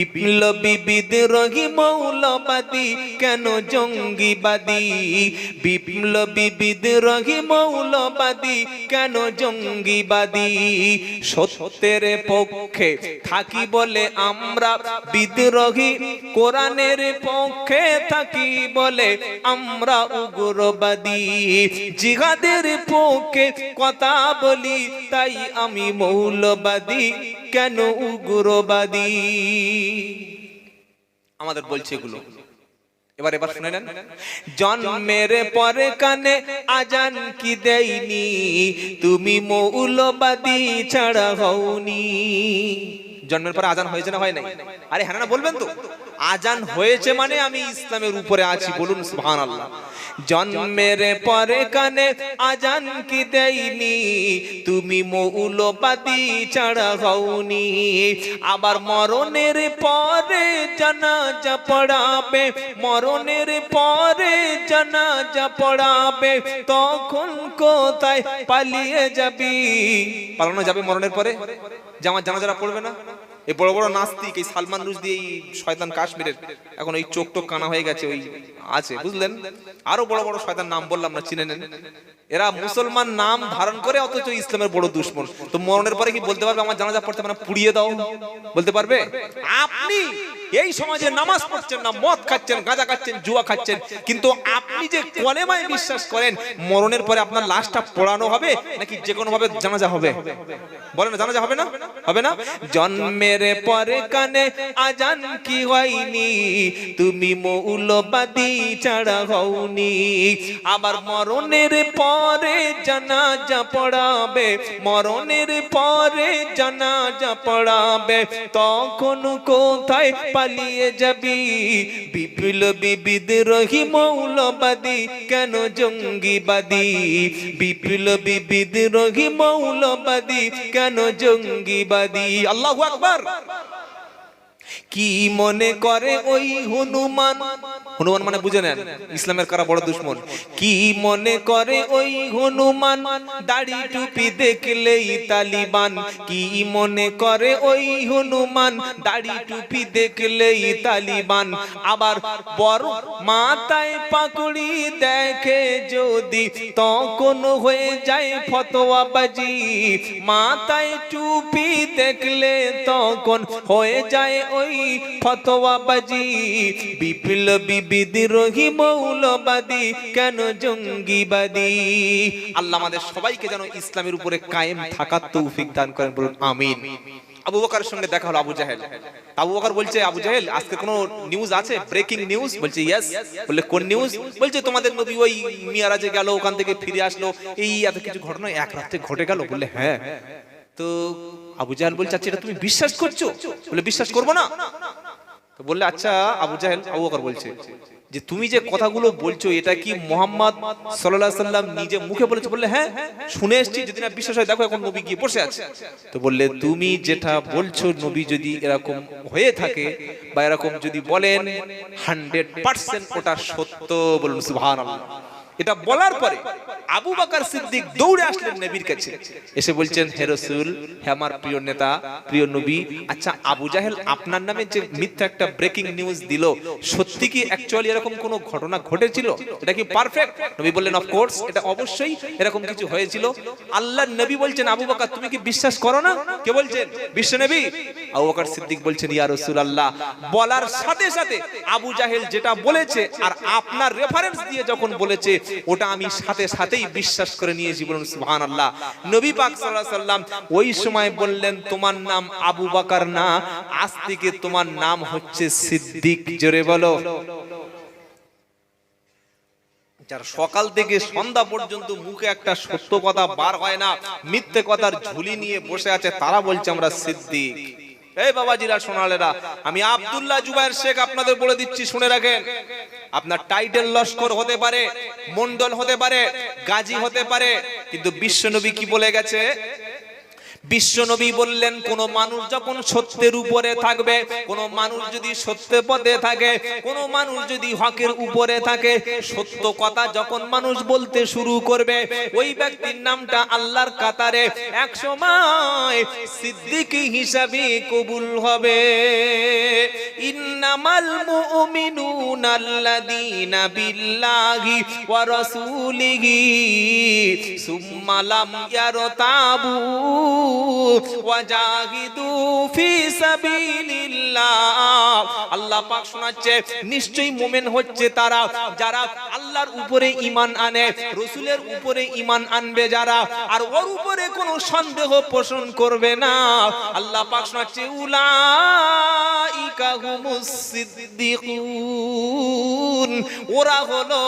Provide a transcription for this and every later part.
বিপ্লবী বিদ্রোহী মৌলবাদী কেন জঙ্গিবাদী, বিপ্লবী বিদ্রোহী মৌলবাদী কেন জঙ্গিবাদী। সত্যের পক্ষে থাকি বলে আমরা বিদ্রোহী, কোরআনের পক্ষে থাকি বলে আমরা উগ্রবাদী। জিহাদের পক্ষে কথা বলি তাই আমি মৌলবাদী, কেন উগ্রবাদী। আমাদের বলছে এগুলো। এবার শুনে নেন। জন্মের পরে কানে আজান কি দেয়নি, তুমি মৌলবাদী ছাড়া হওনি। জন্মের পরে আজান হয়েছে না হয় নাই? আরে হ্যাঁ না বলবেন তো। আজান হয়েছে মানে আমি ইসলামের উপরে আছি, বলুন সুবহানাল্লাহ। জন্মের পরে কানে আজান কি দেয়নি, তুমি মৌলবাদী ছাড়া হওনি। আবার মরণের পরে জানাজা পড়াবে, মরণের পরে জানাজা পড়াবে, তখন কোথায় পালিয়ে যাবি? পালানো যাবে মরণের পরে? যে আমার জানাজারা পড়বে না? এই বড় বড় নাস্তিক, এই সালমান রুশদি, এই শয়তান কাশ্মীরের, এখন ওই চোখ টোক কানা হয়ে গেছে, ওই আছে বুঝলেন, আরো বড় বড় শয়তান নাম বললাম না, চিনে নেন। এরা মুসলমান নাম ধারণ করে অথচ ইসলামের বড় দুশমন। তো মরণের পরে কি বলতে পারবে আমার জানাজা পড়তে মানে পুড়িয়ে দাও? বলতে পারবে? আপনি এই সমাজে নামাজ পড়ছেন না, মদ খাচ্ছেন, গাঁজা খাচ্ছেন, জুয়া খাচ্ছেন, কিন্তু আপনি যে কলেমায় বিশ্বাস করেন, মরণের পরে আপনার লাশটা পোড়ানো হবে নাকি যে কোনো ভাবে জানাজা হবে? বলেন জানাজা হবে না? হবে না? জন্মের পরে কানে আজান কি হয়নি, তুমি মৌলবাদী ছাড়া হওনি। আবার মরণের পরে জানাজা পড়াবে, মরণের পরে জানাজা পড়াবে, তখন কোথায় পালিয়ে যাবি? বিপ্লবী বিদ্রোহী মৌলবাদী কেন জঙ্গিবাদী, বিপ্লবী বিদ্রোহী মৌলবাদী কেন জঙ্গিবাদী। আল্লাহু আকবার। কি মনে করে ওই হনুমান, হনুমান মানে বুঝে নেন ইসলামের কারা বড় দুশমন। কি মনে করে ওই হনুমান, দাড়ি টুপি দেখলেই তালিবান। কি মনে করে ওই হনুমান, দাড়ি টুপি দেখলেই তালিবান। আবার বড় মাথায় পাকড়ি দেখে যদি, তখন হয়ে যায় ফতোয়াবাজি। মাথায় টুপি দেখলে তখন হয়ে যায় ওই ফতোয়াবাজি। বিপ্লবী বিদ্রোহী মৌলবাদী কেন জঙ্গিবাদী। আল্লাহ আমাদের সবাইকে যেন ইসলামের উপরে কায়েম থাকার তৌফিক দান করেন, বলুন আমিন। আবু বকরের সঙ্গে দেখা হলো আবু জাহেল। আবু বকর বলছে, আবু জাহেল আজকে কোনো নিউজ আছে, ব্রেকিং নিউজ? বলছে ইয়েস। বললে কোন নিউজ? বলছে তোমাদের নবী ওই মিয়ারাজে গেল, ওখান থেকে ফিরে আসলো, এই এত কিছু ঘটনা এক রাতে ঘটে গেল। বললে হ্যাঁ। তো আবু জাহেল বলছে আচ্ছা এটা তুমি বিশ্বাস করছো? বলে বিশ্বাস করবো না। তো বললে আচ্ছা আবু জাহেল, আবু বকর বলছে যে তুমি যে কথাগুলো বলছো এটা কি মুহাম্মদ সাল্লাল্লাহু আলাইহি সাল্লাম নিজে মুখে বলেছে? বললে হ্যাঁ শুনে এসেছি, যদি না বিশ্বাস হয় দেখো এখন নবী গিয়ে বসে আছে। তো বললে তুমি যেটা বলছো নবী যদি এরকম হয়ে থাকে বা এরকম যদি বলেন 100% ওটা সত্য, বলুন সুবহানাল্লাহ। এটা বলার পরে আবু বকর সিদ্দিক দৌড়ে আসলেন নবীর কাছে, এসে বলছেন হে রাসূল, হে আমার প্রিয় নেতা, প্রিয় নবী, আচ্ছা আবু জাহেল আপনার নামে যে মিথ্যা একটা ব্রেকিং নিউজ দিল, সত্যি কি অ্যাকচুয়ালি এরকম কোনো ঘটনা ঘটেছিল? এটা কি পারফেক্ট? নবী বললেন অফ কোর্স, এটা অবশ্যই এরকম কিছু হয়েছিল। আল্লাহর নবী বলছেন আবু বকর তুমি কি বিশ্বাস করো না? কে বলছেন? বিশ্বনবী। আবু বকর সিদ্দিক বলছেন ইয়া রাসূলুল্লাহ, বলার সাথে সাথে আবু জাহেল যেটা বলেছে আর আপনার রেফারেন্স দিয়ে যখন বলেছে ওটা আমি সাথে সাথেই বিশ্বাস করে নিয়েছি, বলুন সুবহানাল্লাহ। নবী পাক সাল্লাল্লাহু আলাইহি সাল্লাম ওই সময় বললেন তোমার নাম আবু বকর না, আজ থেকে তোমার নাম হচ্ছে সিদ্দিক। জোরে বলো। যার সকাল থেকে সন্ধ্যা পর্যন্ত মুখে একটা সত্য কথা বার হয় না, মিথ্যে কথার ঝুলি নিয়ে বসে আছে, তারা বলছে আমরা সিদ্দিক। এই বাবাজিরা সোনালেরা, আমি আব্দুল্লাহ জুবায়ের শেখ আপনাদের বলে দিচ্ছি, শুনে রাখেন। আপনার টাইটেল লস্কর হতে পারে, মন্ডল হতে পারে, গাজী হতে পারে, কিন্তু বিশ্বনবী কি বলে গেছে? বিশ্বনবী বললেন, কোন মানুষ যখন সত্যের উপরে থাকবে, কোন মানুষ যদি সত্য পথে থাকে, কোন মানুষ যদি হকের উপরে থাকে, সত্য কথা যখন মানুষ বলতে শুরু করবে, ওই ব্যক্তির নামটা আল্লাহর কাতারে একসময় সিদ্দিক হিসাবে কবুল হবে। ইন্নামাল মুমিনুনা আল্লাযীনা বিল্লাহি ওয়া রাসূলিহি সুম্মা লাম ইয়ারতাবু ওয়াজাহিদু ফি সাবিলিল্লাহ। আল্লাহ পাক শোনাচ্ছে, নিশ্চয়ই মুমিন হচ্ছে তারা যারা আল্লাহর উপরে ঈমান আনে, রাসূলের উপরে ঈমান আনবে যারা, আর ওর উপরে কোনো সন্দেহ পোষণ করবে না। আল্লাহ পাক শোনাচ্ছে, উলাইকা হুমুস সিদ্দিকুন, ওরা হলো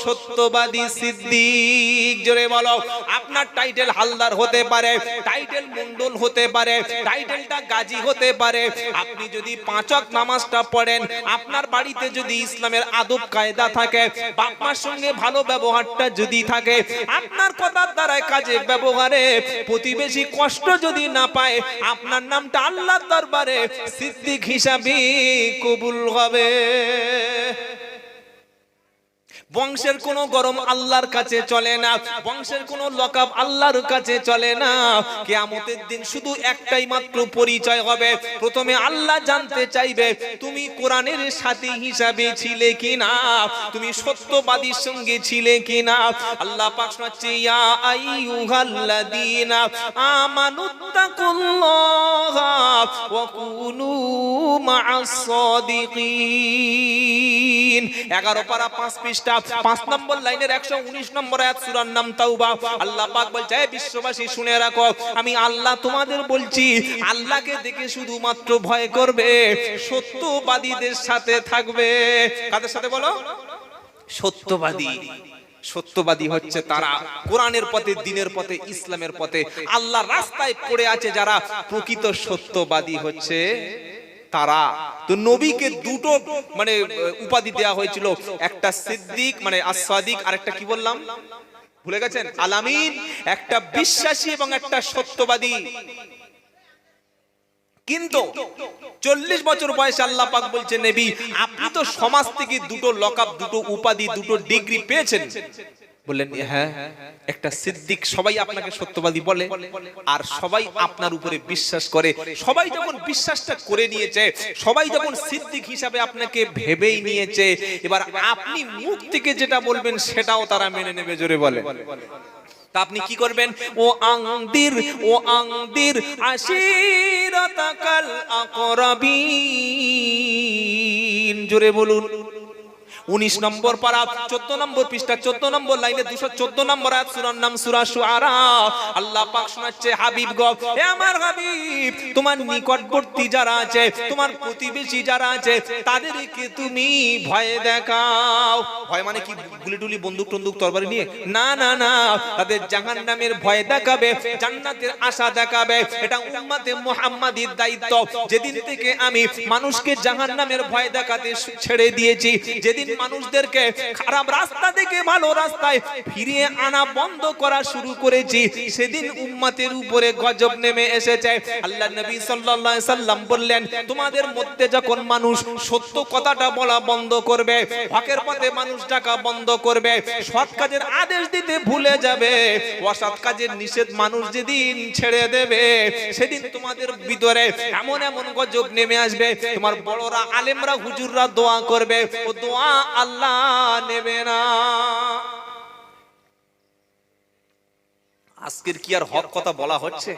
সত্যবাদী সিদ্দিক। জোরে বলো। আপনার টাইটেল হালদার হতে পারে, টাইটেল মন্ডল হতে পারে, টাইটেলটা গাজী হতে পারে, আপনি যদি 5 ওয়াক্ত নামাজটা পড়েন, আপনার বাড়িতে যদি ইসলামের আদব কায়দা থাকে, বাপ মার সঙ্গে ভালো ব্যবহারটা যদি থাকে, আপনার কথার দ্বারায় কাজে ব্যবহারে প্রতিবেশী কষ্ট যদি না পায়, আপনার নামটা আল্লাহর দরবারে সিদ্দিক হিসাবে কবুল হবে। বংশের কোনো গরম আল্লাহর কাছে চলে না, বংশের কোনো লকাব আল্লাহর কাছে চলে না। কিয়ামতের দিন শুধু একটাই মাত্র পরিচয় হবে। প্রথমে আল্লাহ জানতে চাইবে তুমি কোরআনের সাথী হিসাবে ছিলে কিনা, তুমি সত্যবাদীর সঙ্গে ছিলে কিনা। আল্লাহ পাক শোনাচ্ছে, ইয়া আইয়ুহাল্লাযীনা আমানুত্তাকুল্লাহা ওয়া কুনু মা'আস সাদিকিন। 11 পারা 5 পৃষ্ঠা 5 নম্বর লাইনের 119 নম্বর আয়াত, সূরার নাম তাওবা। আল্লাহ পাক বলছে, হে বিশ্ববাসী শুনে রাখো, আমি আল্লাহ তোমাদের বলছি, আল্লাহকে দেখে শুধুমাত্র ভয় করবে, সত্যবাদীদের সাথে থাকবে। কাদের সাথে বলো? সত্যবাদী। সত্যবাদী হচ্ছে তারা কোরআনের পথে, দ্বীনের পথে, ইসলামের পথে, আল্লাহর রাস্তায় পড়ে আছে যারা। প্রকৃত সত্যবাদী হচ্ছে তারা। তো নবীকে দুটো মানে উপাধি দেয়া হয়েছিল, একটা সিদ্দিক মানে as-সাদিক, আর একটা কি বললাম ভুলে গেছেন, আলামিন। একটা বিশ্বাসী এবং একটা সত্যবাদী। কিন্তু 40 বছর বয়সে আল্লাহ পাক বলছে, নবী আপনি তো সমাজ থেকে দুটো লকাব, দুটো উপাধি, দুটো ডিগ্রি পেয়েছেন। বললেন, হ্যাঁ, একটা সিদ্দিক, সবাই আপনাকে সত্যবাদী বলে, আর সবাই আপনার উপরে বিশ্বাস করে। সবাই যখন বিশ্বাসটা করে নিয়েছে, সবাই যখন সিদ্দিক হিসাবে আপনাকে ভেবেই নিয়েছে, এবার আপনি মুখ থেকে যেটা বলবেন সেটাও তারা মেনে নেবে। জোরে বলে। তা আপনি কি করবেন? ও আংদির আশিরাতাকাল আকরাবিন। জোরে বলুন। 19 নম্বর পারা 14 নম্বর পৃষ্ঠা 14 নম্বর লাইনে 214 নম্বর আয়াত, সূরার নাম সূরা শুআরা। আল্লাহ পাক শোনাচ্ছে, হাবিব গো, হে আমার হাবিব, তোমার নিকটবর্তী যারা আছে, তোমার প্রতিবেশী যারা আছে, তাদেরকে তুমি ভয় দেখাও। ভয় মানে কি? গুলি টুলি, বন্দুক টন্দুক, তরবারি নিয়ে না, না, না। তাদের জাহান্নামের ভয় দেখাবে, জান্নাতের আশা দেখাবে। এটা উম্মতে মুহাম্মাদির দায়িত্ব। যেদিন থেকে আমি মানুষকে জাহান্নামের ভয় দেখাতে ছেড়ে দিয়েছি, যেদিন মানুষদেরকে খারাপ রাস্তা থেকে ভালো রাস্তায় ফিরিয়ে আনা বন্ধ করা শুরু করেছি, সেদিন উম্মতের উপরে গজব নেমে এসেছে। আল্লাহর নবী সাল্লাল্লাহু আলাইহি সাল্লাম বললেন, তোমাদের মধ্যে যখন মানুষ সত্য কথাটা বলা বন্ধ করবে, হকের পথে মানুষ ডাকা বন্ধ করবে, সৎ কাজের আদেশ দিতে ভুলে যাবে, অসৎ কাজের নিষেধ মানুষ যেদিন ছেড়ে দেবে, সেদিন তোমাদের ভিতরে এমন এমন গজব নেমে আসবে, তোমার বড়রা, আলেমরা, হুজুররা দোয়া করবে, ও দোয়া আল্লাহ নেবে না। আজকের কি আর হক কথা বলা হচ্ছে?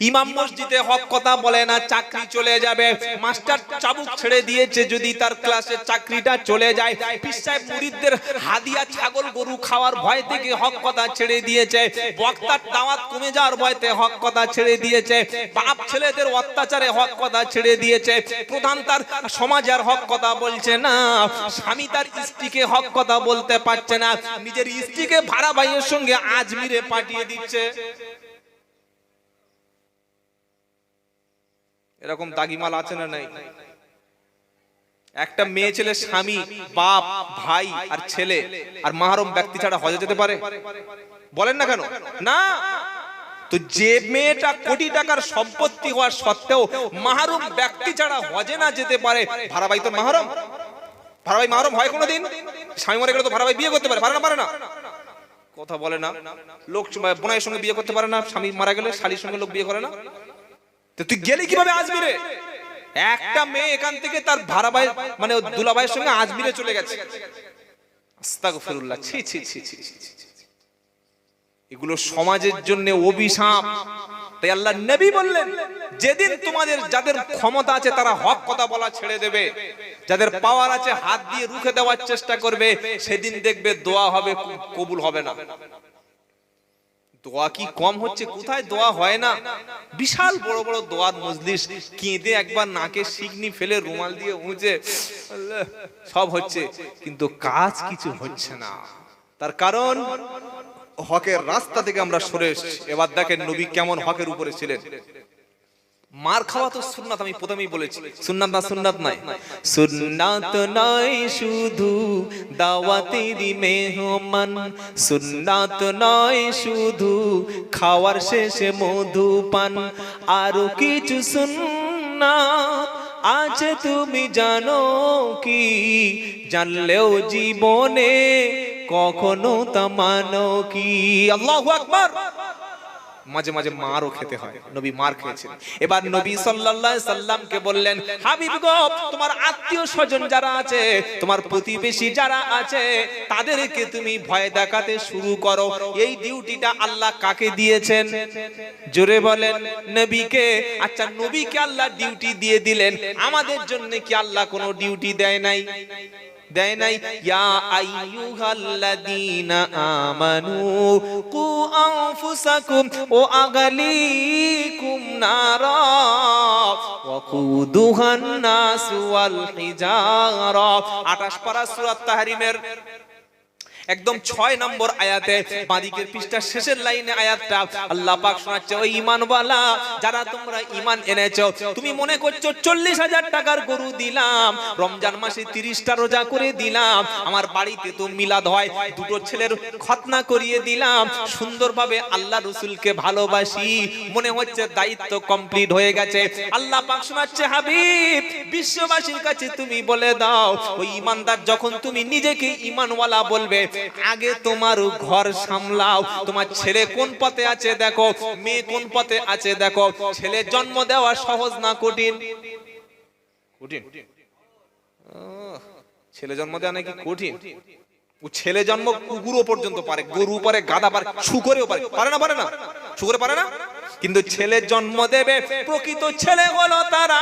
ইমাম মসজিদে হক কথা বলে না, চাকরি চলে যাবে। মাস্টার চাবুক ছেড়ে দিয়েছে, যদি তার ক্লাসের চাকরিটা চলে যায়। পীর সাহেব মুরিদদের হাদিয়া, ছাগল, গরু খাওয়ার ভয় থেকে হক কথা ছেড়ে দিয়েছে। বক্তার দাওয়াত কমে যাওয়ার ভয়তে হক কথা ছেড়ে দিয়েছে। বাপ ছেলেদের অত্যাচারে হক কথা ছেড়ে দিয়েছে। প্রধান তার সমাজের হক কথা বলছে না। স্বামী তার স্ত্রীকে হক কথা বলতে পারছে না, নিজের স্ত্রীকে ভাড়া ভাইয়ের সঙ্গে আজমিরে পাঠিয়ে দিচ্ছে। এরকম দাগিমাল আছে না নাই? একটা মেয়ে ছেলে স্বামী, বাপ, ভাই আর ছেলে আর মাহরম ব্যক্তি ছাড়া হজে যেতে পারে? বলেন না কেন? না। তো যে মেয়েটা কোটি টাকার সম্পত্তি হওয়ার সত্ত্বেও মাহরুম ব্যক্তি ছাড়া হজে না যেতে পারে, ভাড়া ভাই তো মাহরুম, ভাড়া ভাই মাহরুম হয় কোনোদিন? স্বামী মরে গেলে তো ভাড়া ভাই বিয়ে করতে পারে, পারে না? পারে না? কথা বলে না। লোক বোনের সঙ্গে বিয়ে করতে পারে না, স্বামী মারা গেলে শালীর সঙ্গে লোক বিয়ে করে না। তো তুই গেলি কিভাবে আজমিরে? একটা মেয়ে এখান থেকে তার ভাড়া ভাই মানে দুলাভাইয়ের সঙ্গে আজমিরে চলে গেছে। আস্তাগফিরুল্লাহ, ছি ছি ছি ছি ছি। এগুলো সমাজের জন্য অভিশাপ। তাই আল্লাহ নবী বললেন, যেদিন তোমাদের যাদের ক্ষমতা আছে তারা হক কথা বলা ছেড়ে দেবে, যাদের পাওয়ার আছে হাত দিয়ে রুখে দেওয়ার চেষ্টা করবে, সেদিন দেখবে দোয়া হবে কবুল হবে না। দোয়া কি কম হচ্ছে? কোথায় দোয়া হয় না? বিশাল বড় বড় দোয়ার মজলিস, কেঁদে একবার নাকে শিকনি ফেলে রুমাল দিয়ে মুছে সব হচ্ছে, কিন্তু কাজ কিছু হচ্ছে না। তার কারণ হকের রাস্তা থেকে আমরা সরে এসেছি। এবার দেখেন নবী কেমন হকের উপরে ছিলেন। মার খাওয়া তো সুন্নাত, আমি প্রথমেই বলেছি। সুন্নাত না সুন্নাত নাই, সুন্নাত নয় শুধু দাওয়াতেরই মেহমান, সুন্নাত নয় শুধু খাওয়ার শেষে মধুপান, আরো কিছু সুন্নাত আছে তুমি জানো কি? জানলেও জীবনে কখনো তা মানো কি? আল্লাহু আকবার। মাঝে মাঝে মারও খেতে হয়, নবী মার খেয়েছেন। এবার নবী সাল্লাল্লাহু আলাইহি সাল্লামকে বললেন, হাবিব গো, তোমার আত্মীয় স্বজন যারা আছে, তোমার প্রতিবেশী যারা আছে, তাদেরকে তুমি ভয় দেখাতে শুরু করো। এই ডিউটিটা আল্লাহ কাকে দিয়েছেন? জোরে বলেন, নবীকে। আচ্ছা, নবীকে আল্লাহ ডিউটি দিয়ে দিলেন, আমাদের জন্য কি আল্লাহ কোনো ডিউটি দেয় নাই? দেয় নাই? ইয়া আইয়ুহাল্লাযীনা আমানু কু আনফুসাকুম ওয়া আগলিকুম নারা ওয়াকুদুহান নাস ওয়াল হিজারা। 28 পারা সূরা তাহরিমের একদম 6 নম্বর আয়াতে বাদিকের পৃষ্ঠার শেষের লাইনে আয়াতটা আল্লাহ পাক শোনাচ্ছে, ওই ঈমানওয়ালা যারা তোমরা ঈমান এনেছো, তুমি মনে করছো 40,000 টাকার গরু দিলাম, রমজান মাসে 30টা রোজা করে দিলাম, আমার বাড়িতে তো মিলাদ হয়, দুটো ছেলের খতনা করিয়ে দিলাম, সুন্দরভাবে আল্লাহ রাসূলকে ভালোবাসি, মনে হচ্ছে দায়িত্ব কমপ্লিট হয়ে গেছে। আল্লাহ পাক শোনাচ্ছে, হাবিব, বিশ্ববাসীর কাছে তুমি বলে দাও, ওই ঈমানদার যখন তুমি নিজেকে ঈমানওয়ালা বলবে, আগে তোমার ঘর সামলাও। তোমার ছেলে কোন পথে আছে দেখো, মেয়ে কোন পথে আছে দেখো। ছেলে জন্ম দেওয়া সহজ না কঠিন? কঠিন। ছেলে জন্ম দেওয়া নাকি কঠিন? ও ছেলে জন্ম কুকুরও পর্যন্ত পারে, গরু পারে, গাধা পারে, শুকরেও পারে। পারে না? পারে না? শুকরে পারে না? কিন্তু ছেলে জন্ম দেবে, প্রকৃত ছেলে হলো তারা,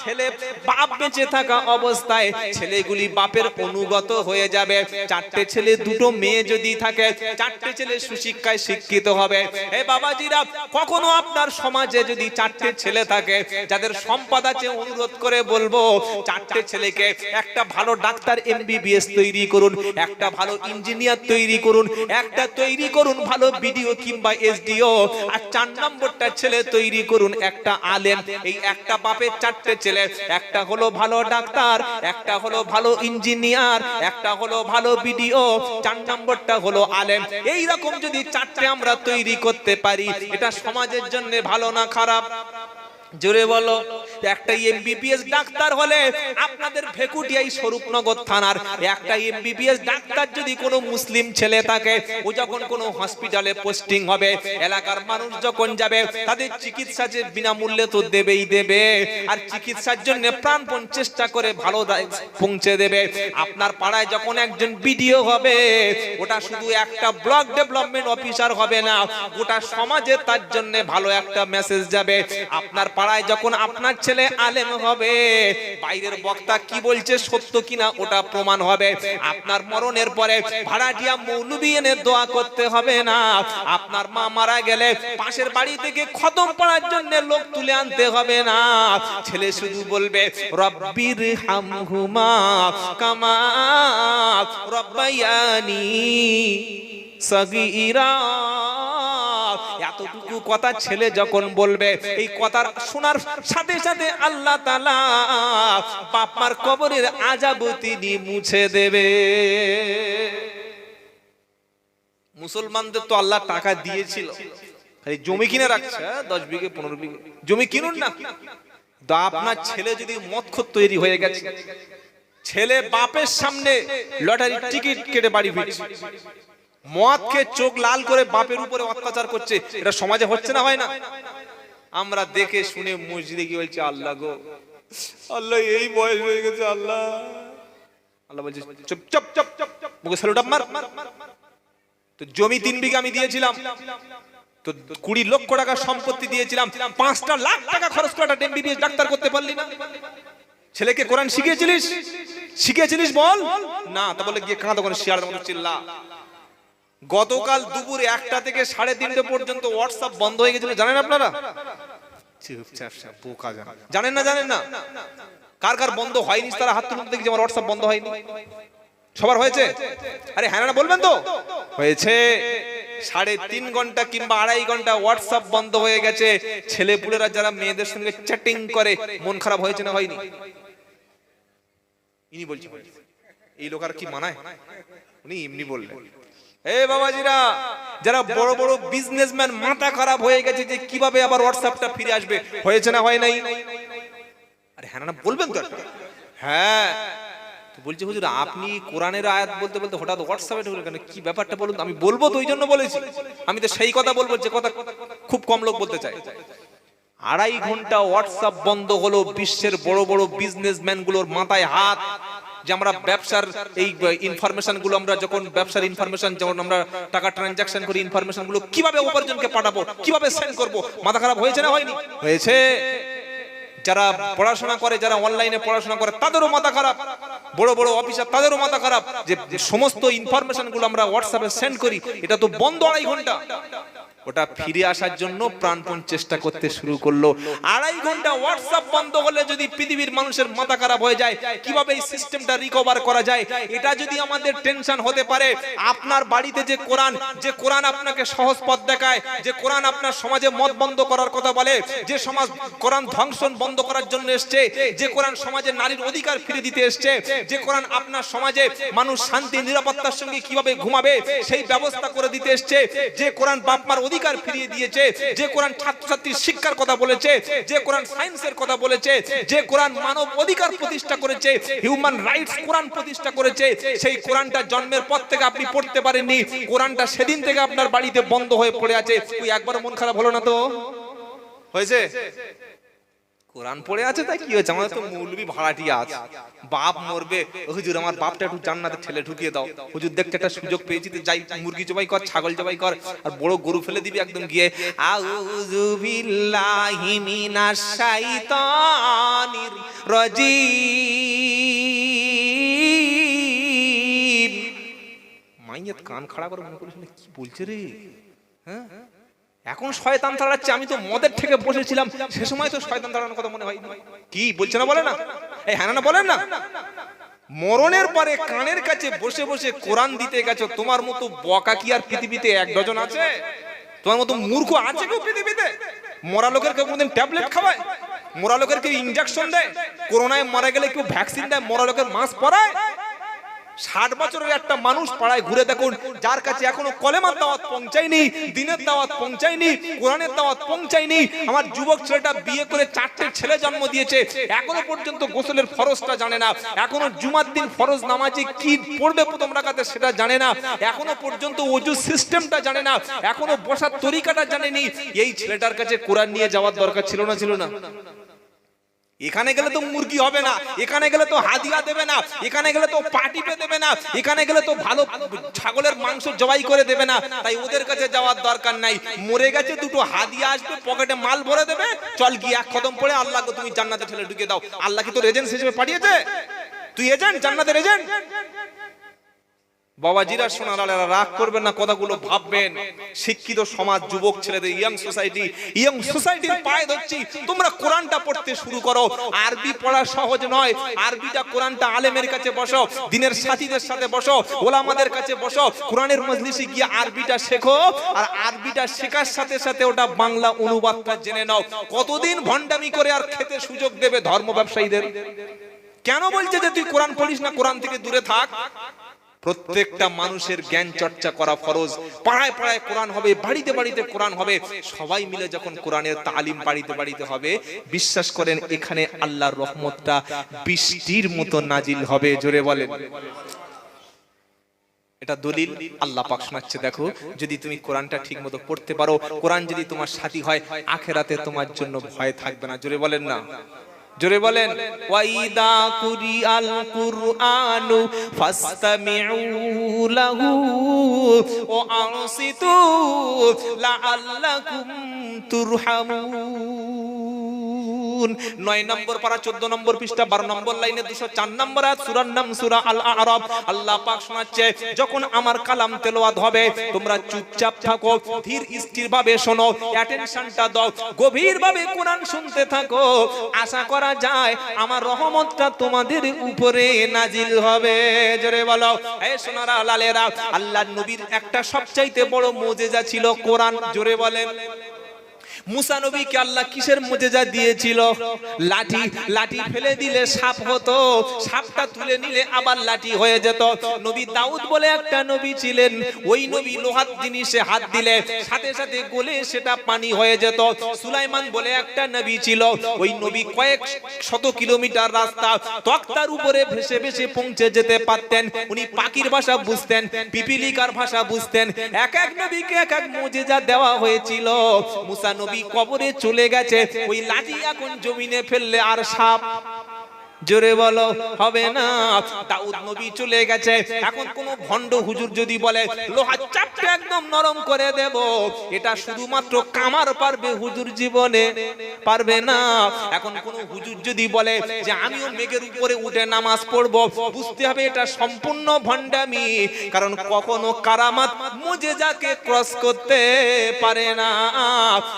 ছেলে বাপ বেঁচে থাকা অবস্থায় ছেলেগুলি বাপের অনুগত হয়ে যাবে। 4টে ছেলে 2টো মেয়ে যদি থাকে, 4টে ছেলে সুশিক্ষায় শিক্ষিত হবে। হে বাবাজিরা, কখনো আপনার সমাজে যদি 4টে ছেলে থাকে, যাদের সম্পদ আছে, অনুরোধ করে বলবো, 4টে ছেলেকে একটা ভালো ডাক্তার MBBS তৈরি করুন, একটা ভালো ইঞ্জিনিয়ার তৈরি করুন, একটা তৈরি করুন ভালো বিডিও কিংবা SDO, আর 4 নম্বরটা ছেলে তৈরি করুন একটা আলেম। এই একটা বাপের 4টে ছেলে, একটা হলো ভালো ডাক্তার, একটা হলো ভালো ইঞ্জিনিয়ার, একটা হলো ভালো বিডিও, 4 নম্বরটা হলো আলেম। এই রকম যদি 4টে আমরা তৈরি করতে পারি, এটা সমাজের জন্য ভালো না খারাপ? জোরে বলো। একটা MBBS ডাক্তার হলে আপনাদের ভেকুটিয়াই স্বরূপনগর থানার একটা MBBS ডাক্তার যদি কোনো মুসলিম ছেলে থাকে, ও যখন কোনো হসপিটালে পোস্টিং হবে, এলাকার মানুষ যখন যাবে, তাদের চিকিৎসা যে বিনামূল্যে তো দেবেই দেবে, আর চিকিৎসার জন্য প্রাণপণ চেষ্টা করে ভালো পৌঁছে দেবে। আপনার পাড়ায় যখন একজন বিডিও হবে, ওটা শুধু একটা ব্লক ডেভেলপমেন্ট অফিসার হবে না, গোটা সমাজে তার জন্য ভালো একটা মেসেজ যাবে। আপনার পাড়ায় যখন আপনার ছেলে আলেম হবে, বাইরের বক্তা কি বলছে সত্য কিনা ওটা প্রমাণ হবে। আপনার মরণের পরে ভাড়াটিয়া মৌলবি এনে দোয়া করতে হবে না। আপনার মা মারা গেলে পাশের বাড়ি থেকে খতম পড়ার জন্য লোক তুলে আনতে হবে না। ছেলে শুধু বলবে, রব্বির হামহুমা কামা রব্বায়ানি সগীরা। এতটুকু কথা ছেলে যখন বলবে, এই কথা শোনার সাথে সাথে আল্লাহ তাআলা বাপ মার কবরের আযাব তিনি মুছে দেবে। মুসলমানদের তো আল্লাহ টাকা দিয়েছিল, খালি জমি কিনে রাখছে 10 বিঘে 15 বিঘে জমি কিনুন না। তো আপনার ছেলে যদি মদখোর তৈরি হয়ে গেছে, ছেলে বাপের সামনে লটারির টিকিট কেটে বাড়ি ফিরছে, মদ খেয়ে চোখ লাল করে বাপের উপরে অত্যাচার করছে, এটা সমাজে হচ্ছে না হয় না? আমরা দেখে শুনে মসজিদে গিয়ে বলছি আল্লাহ গো আল্লাহ এই বয়স হয়ে গেছে, আল্লাহ আল্লাহ বলছে চুপ চুপ চুপ চুপ মুখে স্যালুট মার। তো জমি 3 বিঘা আমি দিয়েছিলাম, তো 20 লক্ষ টাকা সম্পত্তি দিয়েছিলাম, 5টা লাখ টাকা খরচ করে একটা এমবিবিএস ডাক্তার করতে পারলি না? ছেলেকে কোরআন শিখিয়েছিলিস বল না? তা বলে গিয়ে কাঁদো করে শিয়ারের মতো চিল্লা। গতকাল দুপুর 1টা থেকে 3:30 পর্যন্ত হোয়াটসঅ্যাপ বন্ধ হয়ে গেছিল, জানেন আপনারা? জানেন না? কার কার বন্ধ হয়নি তারা হাত তুলুন দেখি, আমার হোয়াটসঅ্যাপ বন্ধ হয়নি। সবার হয়েছে? আরে হ্যাঁ না বলবেন তো? হয়েছে। 3.5 ঘন্টা কিংবা 2.5 ঘন্টা হোয়াটসঅ্যাপ বন্ধ হয়ে গেছে। ছেলেপুলেরা যারা মেয়েদের সঙ্গে চ্যাটিং করে মন খারাপ হয়েছে না হয়নি? ইনি বলছেন এই লোক আর কি মানায়, উনি এমনি বললেন। এই বাবাজিরা, যারা বড় বড় বিজনেসম্যান মাথা খারাপ হয়ে গেছে যে কিভাবে আবার হোয়াটসঅ্যাপটা ফিরে আসবে, হয়েছে না হয় নাই? আরে হ্যাঁ না বলবেন তো? হ্যাঁ। তো বলছে হুজুর আপনি কোরআনের আয়াত বলতে বলতে হঠাৎ হোয়াটসঅ্যাপে ঢুকলেন কেন, কি ব্যাপারটা বলুন। আমি বলবো তো ওই জন্য বলেছি, আমি তো সেই কথা বলবো যে কথা খুব কম লোক বলতে চায়। 2.5 ঘন্টা হোয়াটসঅ্যাপ বন্ধ হলো, বিশ্বের বড় বড় বিজনেসম্যান গুলোর মাথায় হাত, যে আমরা ব্যবসার এই ইনফরমেশন গুলো, আমরা যখন ব্যবসার ইনফরমেশন, যখন আমরা টাকা ট্রানজাকশন করি, ইনফরমেশন গুলো কিভাবে উপার্জনকে পাঠাবো, কিভাবে সেন্ড করব, মাথা খারাপ হয়েছে না হয়নি? হয়েছে। যারা পড়াশোনা করে, যারা অনলাইনে পড়াশোনা করে, তাদেরও মাথা খারাপ, বড় বড় অফিসার তাদেরও মাথা খারাপ, যে সমস্ত ইনফরমেশন গুলো আমরা হোয়াটসঅ্যাপে সেন্ড করি, এটা তো বন্ধ 2.5 ঘন্টা। ওটা ফিরে আসার জন্য প্রাণপণ চেষ্টা করতে শুরু করলো। 2.5 ঘন্টা হোয়াটসঅ্যাপ বন্ধ হলে যদি পৃথিবীর মানুষের মাথা খারাপ হয়ে যায়, কিভাবে এই সিস্টেমটা রিকভার করা যায়, এটা যদি আমাদের টেনশন হতে পারে, আপনার বাড়িতে যে কোরআন আপনাকে সহজ পথ দেখায়, যে কোরআন আপনার সমাজে মদ বন্ধ করার কথা বলে, যে সমাজ কোরআন ধ্বংসন বন্ধ করার জন্য এসছে, যে কোরআন সমাজে নারীর অধিকার ফিরে দিতে এসছে, যে কোরআন আপনার সমাজে মানুষ শান্তি নিরাপত্তার সঙ্গে কিভাবে ঘুমাবে সেই ব্যবস্থা করে দিতে এসছে, যে কোরআন বাপ মার অধিকার ফিরিয়ে দিয়েছে, যে কোরআন ছাত্রছাত্রীর শিক্ষার কথা বলেছে, যে কোরআন সায়েন্সের কথা বলেছে, যে কোরআন মানব অধিকার প্রতিষ্ঠা করেছে, হিউম্যান রাইটস কোরআন প্রতিষ্ঠা করেছে, সেই কোরআনটা জন্মের পর থেকে আপনি পড়তে পারেননি, কোরআনটা সেদিন থেকে আপনার বাড়িতে বন্ধ হয়ে পড়ে আছে। তুই একবার মন খারাপ হলো না তো? হয়েছে। কোরআন পড়ে আছে তাই কি হয়েছে, আমাদের তো মৌলবি ভাড়াটিয়া আছে, বাপ মরবে, হুজুর আমার বাপটা একটু জান্নাতে ঠেলে ঢুকিয়ে দাও, হুজুর দেখতে একটা সুযোগ পেয়েছি তো যাই মুরগি জবাই কর, ছাগল জবাই কর, আর বড় গরু ফেলে দিবি একদম গিয়ে, আউযু বিল্লাহি মিনাশ শাইতানির রাজিম। মাইয়াত কান খাড়া করে মনে করিস কি বলছে রে, হ্যাঁ এখন শয়তান তাড়াচ্ছে, আমি তো মদের থেকে বসেছিলাম, সে সময় তো শয়তান তাড়ানোর কথা মনে হয় কি বলছে না, বলে না? এই হ্যাঁ না বলেন না? মরণের পরে কানের কাছে বসে বসে কোরআন দিতে গেছো, তোমার মতো বকা কি আর পৃথিবীতে 1 ডজন আছে? তোমার মতো মূর্খ আছে কেউ পৃথিবীতে? মরা লোকের কেউ কোনদিন ট্যাবলেট খাওয়ায়? মরা লোকের কেউ ইনজেকশন দেয়? করোনায় মারা গেলে কেউ ভ্যাকসিন দেয়? মরা লোকের মাস্ক পরায়? 60 বছরের একটা মানুষ পাড়ায় ঘুরে দেখুন, যার কাছে এখনো কলেমার দাওয়াত পৌঁছায়নি, দিনের দাওয়াত পৌঁছায়নি, কোরআনের দাওয়াত পৌঁছায়নি। আমার যুবক ছেলেটা বিয়ে করে 4টে ছেলে জন্ম দিয়েছে, এখনো পর্যন্ত গোসলের ফরজটা জানে না, এখনো জুমার দিন ফরজ নামাজে কি পড়বে প্রথম রাকাতে সেটা জানে না, এখনো পর্যন্ত ওযু সিস্টেমটা জানে না, এখনো বসার তরিকাটা জানেনি। এই ছেলেটার কাছে কোরআন নিয়ে যাওয়ার দরকার ছিল না? এখানে গেলে তো মুরগি হবে না, এখানে গেলে তো হাদিয়া দেবে না, এখানে গেলে তো পাটিপে দেবে না, এখানে গেলে তো ভালো ছাগলের মাংস জবাই করে দেবে না, তাই ওদের কাছে যাওয়ার দরকার নাই। মরে গেছে, 2টো হাদিয়া আসবে, পকেটে মাল ভরে দেবে, চল গিয়ে 1 কদম পড়ে আল্লাহকে তুমি জান্নাতে ঠেলে ঢুকিয়ে দাও। আল্লাহ কি তোর এজেন্ট হিসেবে পাঠিয়েছে? তুই এজেন্ট, জান্নাতের এজেন্ট? বাবাজিরা সোনারা রাগ করবেন না, কথাগুলো ভাববেন। শিক্ষিত সমাজ, যুবক ছেলেদের, ইয়ং সোসাইটির পায়ে ধরছি, তোমরা কোরআনটা পড়তে শুরু করো। আরবি পড়া সহজ নয়, আরবিটা কোরআনটা আলেমের কাছে বসো, দিনের সাথীদের সাথে বসো, ওলামাদের কাছে বসো, কোরআনের মজলিসে গিয়ে আরবিটা শেখো, আর আরবিটা শেখার সাথে সাথে ওটা বাংলা অনুবাদটা জেনে নাও। কতদিন ভণ্ডামি করে আর খেতে সুযোগ দেবে ধর্ম ব্যবসায়ীদের? কেন বলছে যে তুই কোরআন পড়িস না, কোরআন থেকে দূরে থাক? প্রত্যেকটা মানুষের জ্ঞান চর্চা করা ফরজ। পাড়ায় পাড়ায় কোরআন হবে, বাড়িতে বাড়িতে কোরআন হবে। সবাই মিলে যখন কোরআনের তালিম বাড়িতে বাড়িতে হবে, বিশ্বাস করেন এখানে আল্লাহর রহমতটা বৃষ্টির মতো নাজিল হবে। জোরে বলেন। এটা দলিল আল্লাহ পাক শোনাচ্ছে, দেখো যদি তুমি কোরআনটা ঠিকমতো পড়তে পারো, কোরআন যদি তোমার সাথী হয়, আখিরাতে তোমার জন্য ভয় থাকবে না। জোরে বলেন না, জোরে বলেন। ওয়াইদা কুরিআল কুরআনু ফাসতামিউ লাহু ওয়া আনসিতু লাআল্লাকুম তুরহামুন। 9 নম্বর পারা 14 নম্বর পৃষ্ঠা 12 নম্বর লাইনে 204 নম্বর আয়াত, সূরার নাম সূরা আল আ'রাফ। আল্লাহ পাক শোনাচ্ছে, যখন আমার কালাম তেলাওয়াত হবে তোমরা চুপচাপ থাকো, ধীর স্থির ভাবে শোনো, অ্যাটেনশনটা দাও, গভীর ভাবে কোরআন শুনতে থাকো। আশা করা যায় আমার রহমতটা তোমাদের উপরে নাজিল হবে। জোরে বলো। এই সোনারা লালেরা, আল্লাহর নবীর একটা সবচাইতে বড় মুজিজা ছিল কোরআন। জোরে বলেন। মুসা নবীকে আল্লাহ কিসের মুজিজা দিয়েছিল? লাঠি। লাঠি ফেলে দিলে সাপ হতো, সাপটা তুলে নিলে আবার লাঠি হয়ে যেত। নবী দাউদ বলে একটা নবী ছিলেন, ওই নবী লোহার জিনিসে হাত দিলে সাথে সাথে গলে সেটা পানি হয়ে যেত। সুলাইমান বলে একটা নবী ছিল, ওই নবী কয়েক শত কিলোমিটার রাস্তা তক্তার উপরে ভেসে ভেসে পৌঁছে যেতে পারতেন। উনি পাখির ভাষা বুঝতেন, পিপিলিকার ভাষা বুঝতেন। এক এক নবীকে এক এক মুজিজা দেওয়া হয়েছিল। মুসা নবী কবরে চলে গেছে, ওই লাঠি এখন জমিনে ফেললে আর সাপ, জোরে বলো, হবে না। দাউদ নবী চলে গেছে, এখন কোন ভণ্ড হুজুর যদি বলে লোহা চাপটা একদম নরম করে দেব, এটা শুধুমাত্র কামার পারবে, হুজুর জীবনে পারবে না। এখন কোন হুজুর যদি বলে যে আমিও মেঘের উপরে উঠে নামাজ পড়বো, বুঝতে হবে এটা সম্পূর্ণ ভণ্ডামি, কারণ কখনো কারামাত মুজিজাকে ক্রস করতে পারে না।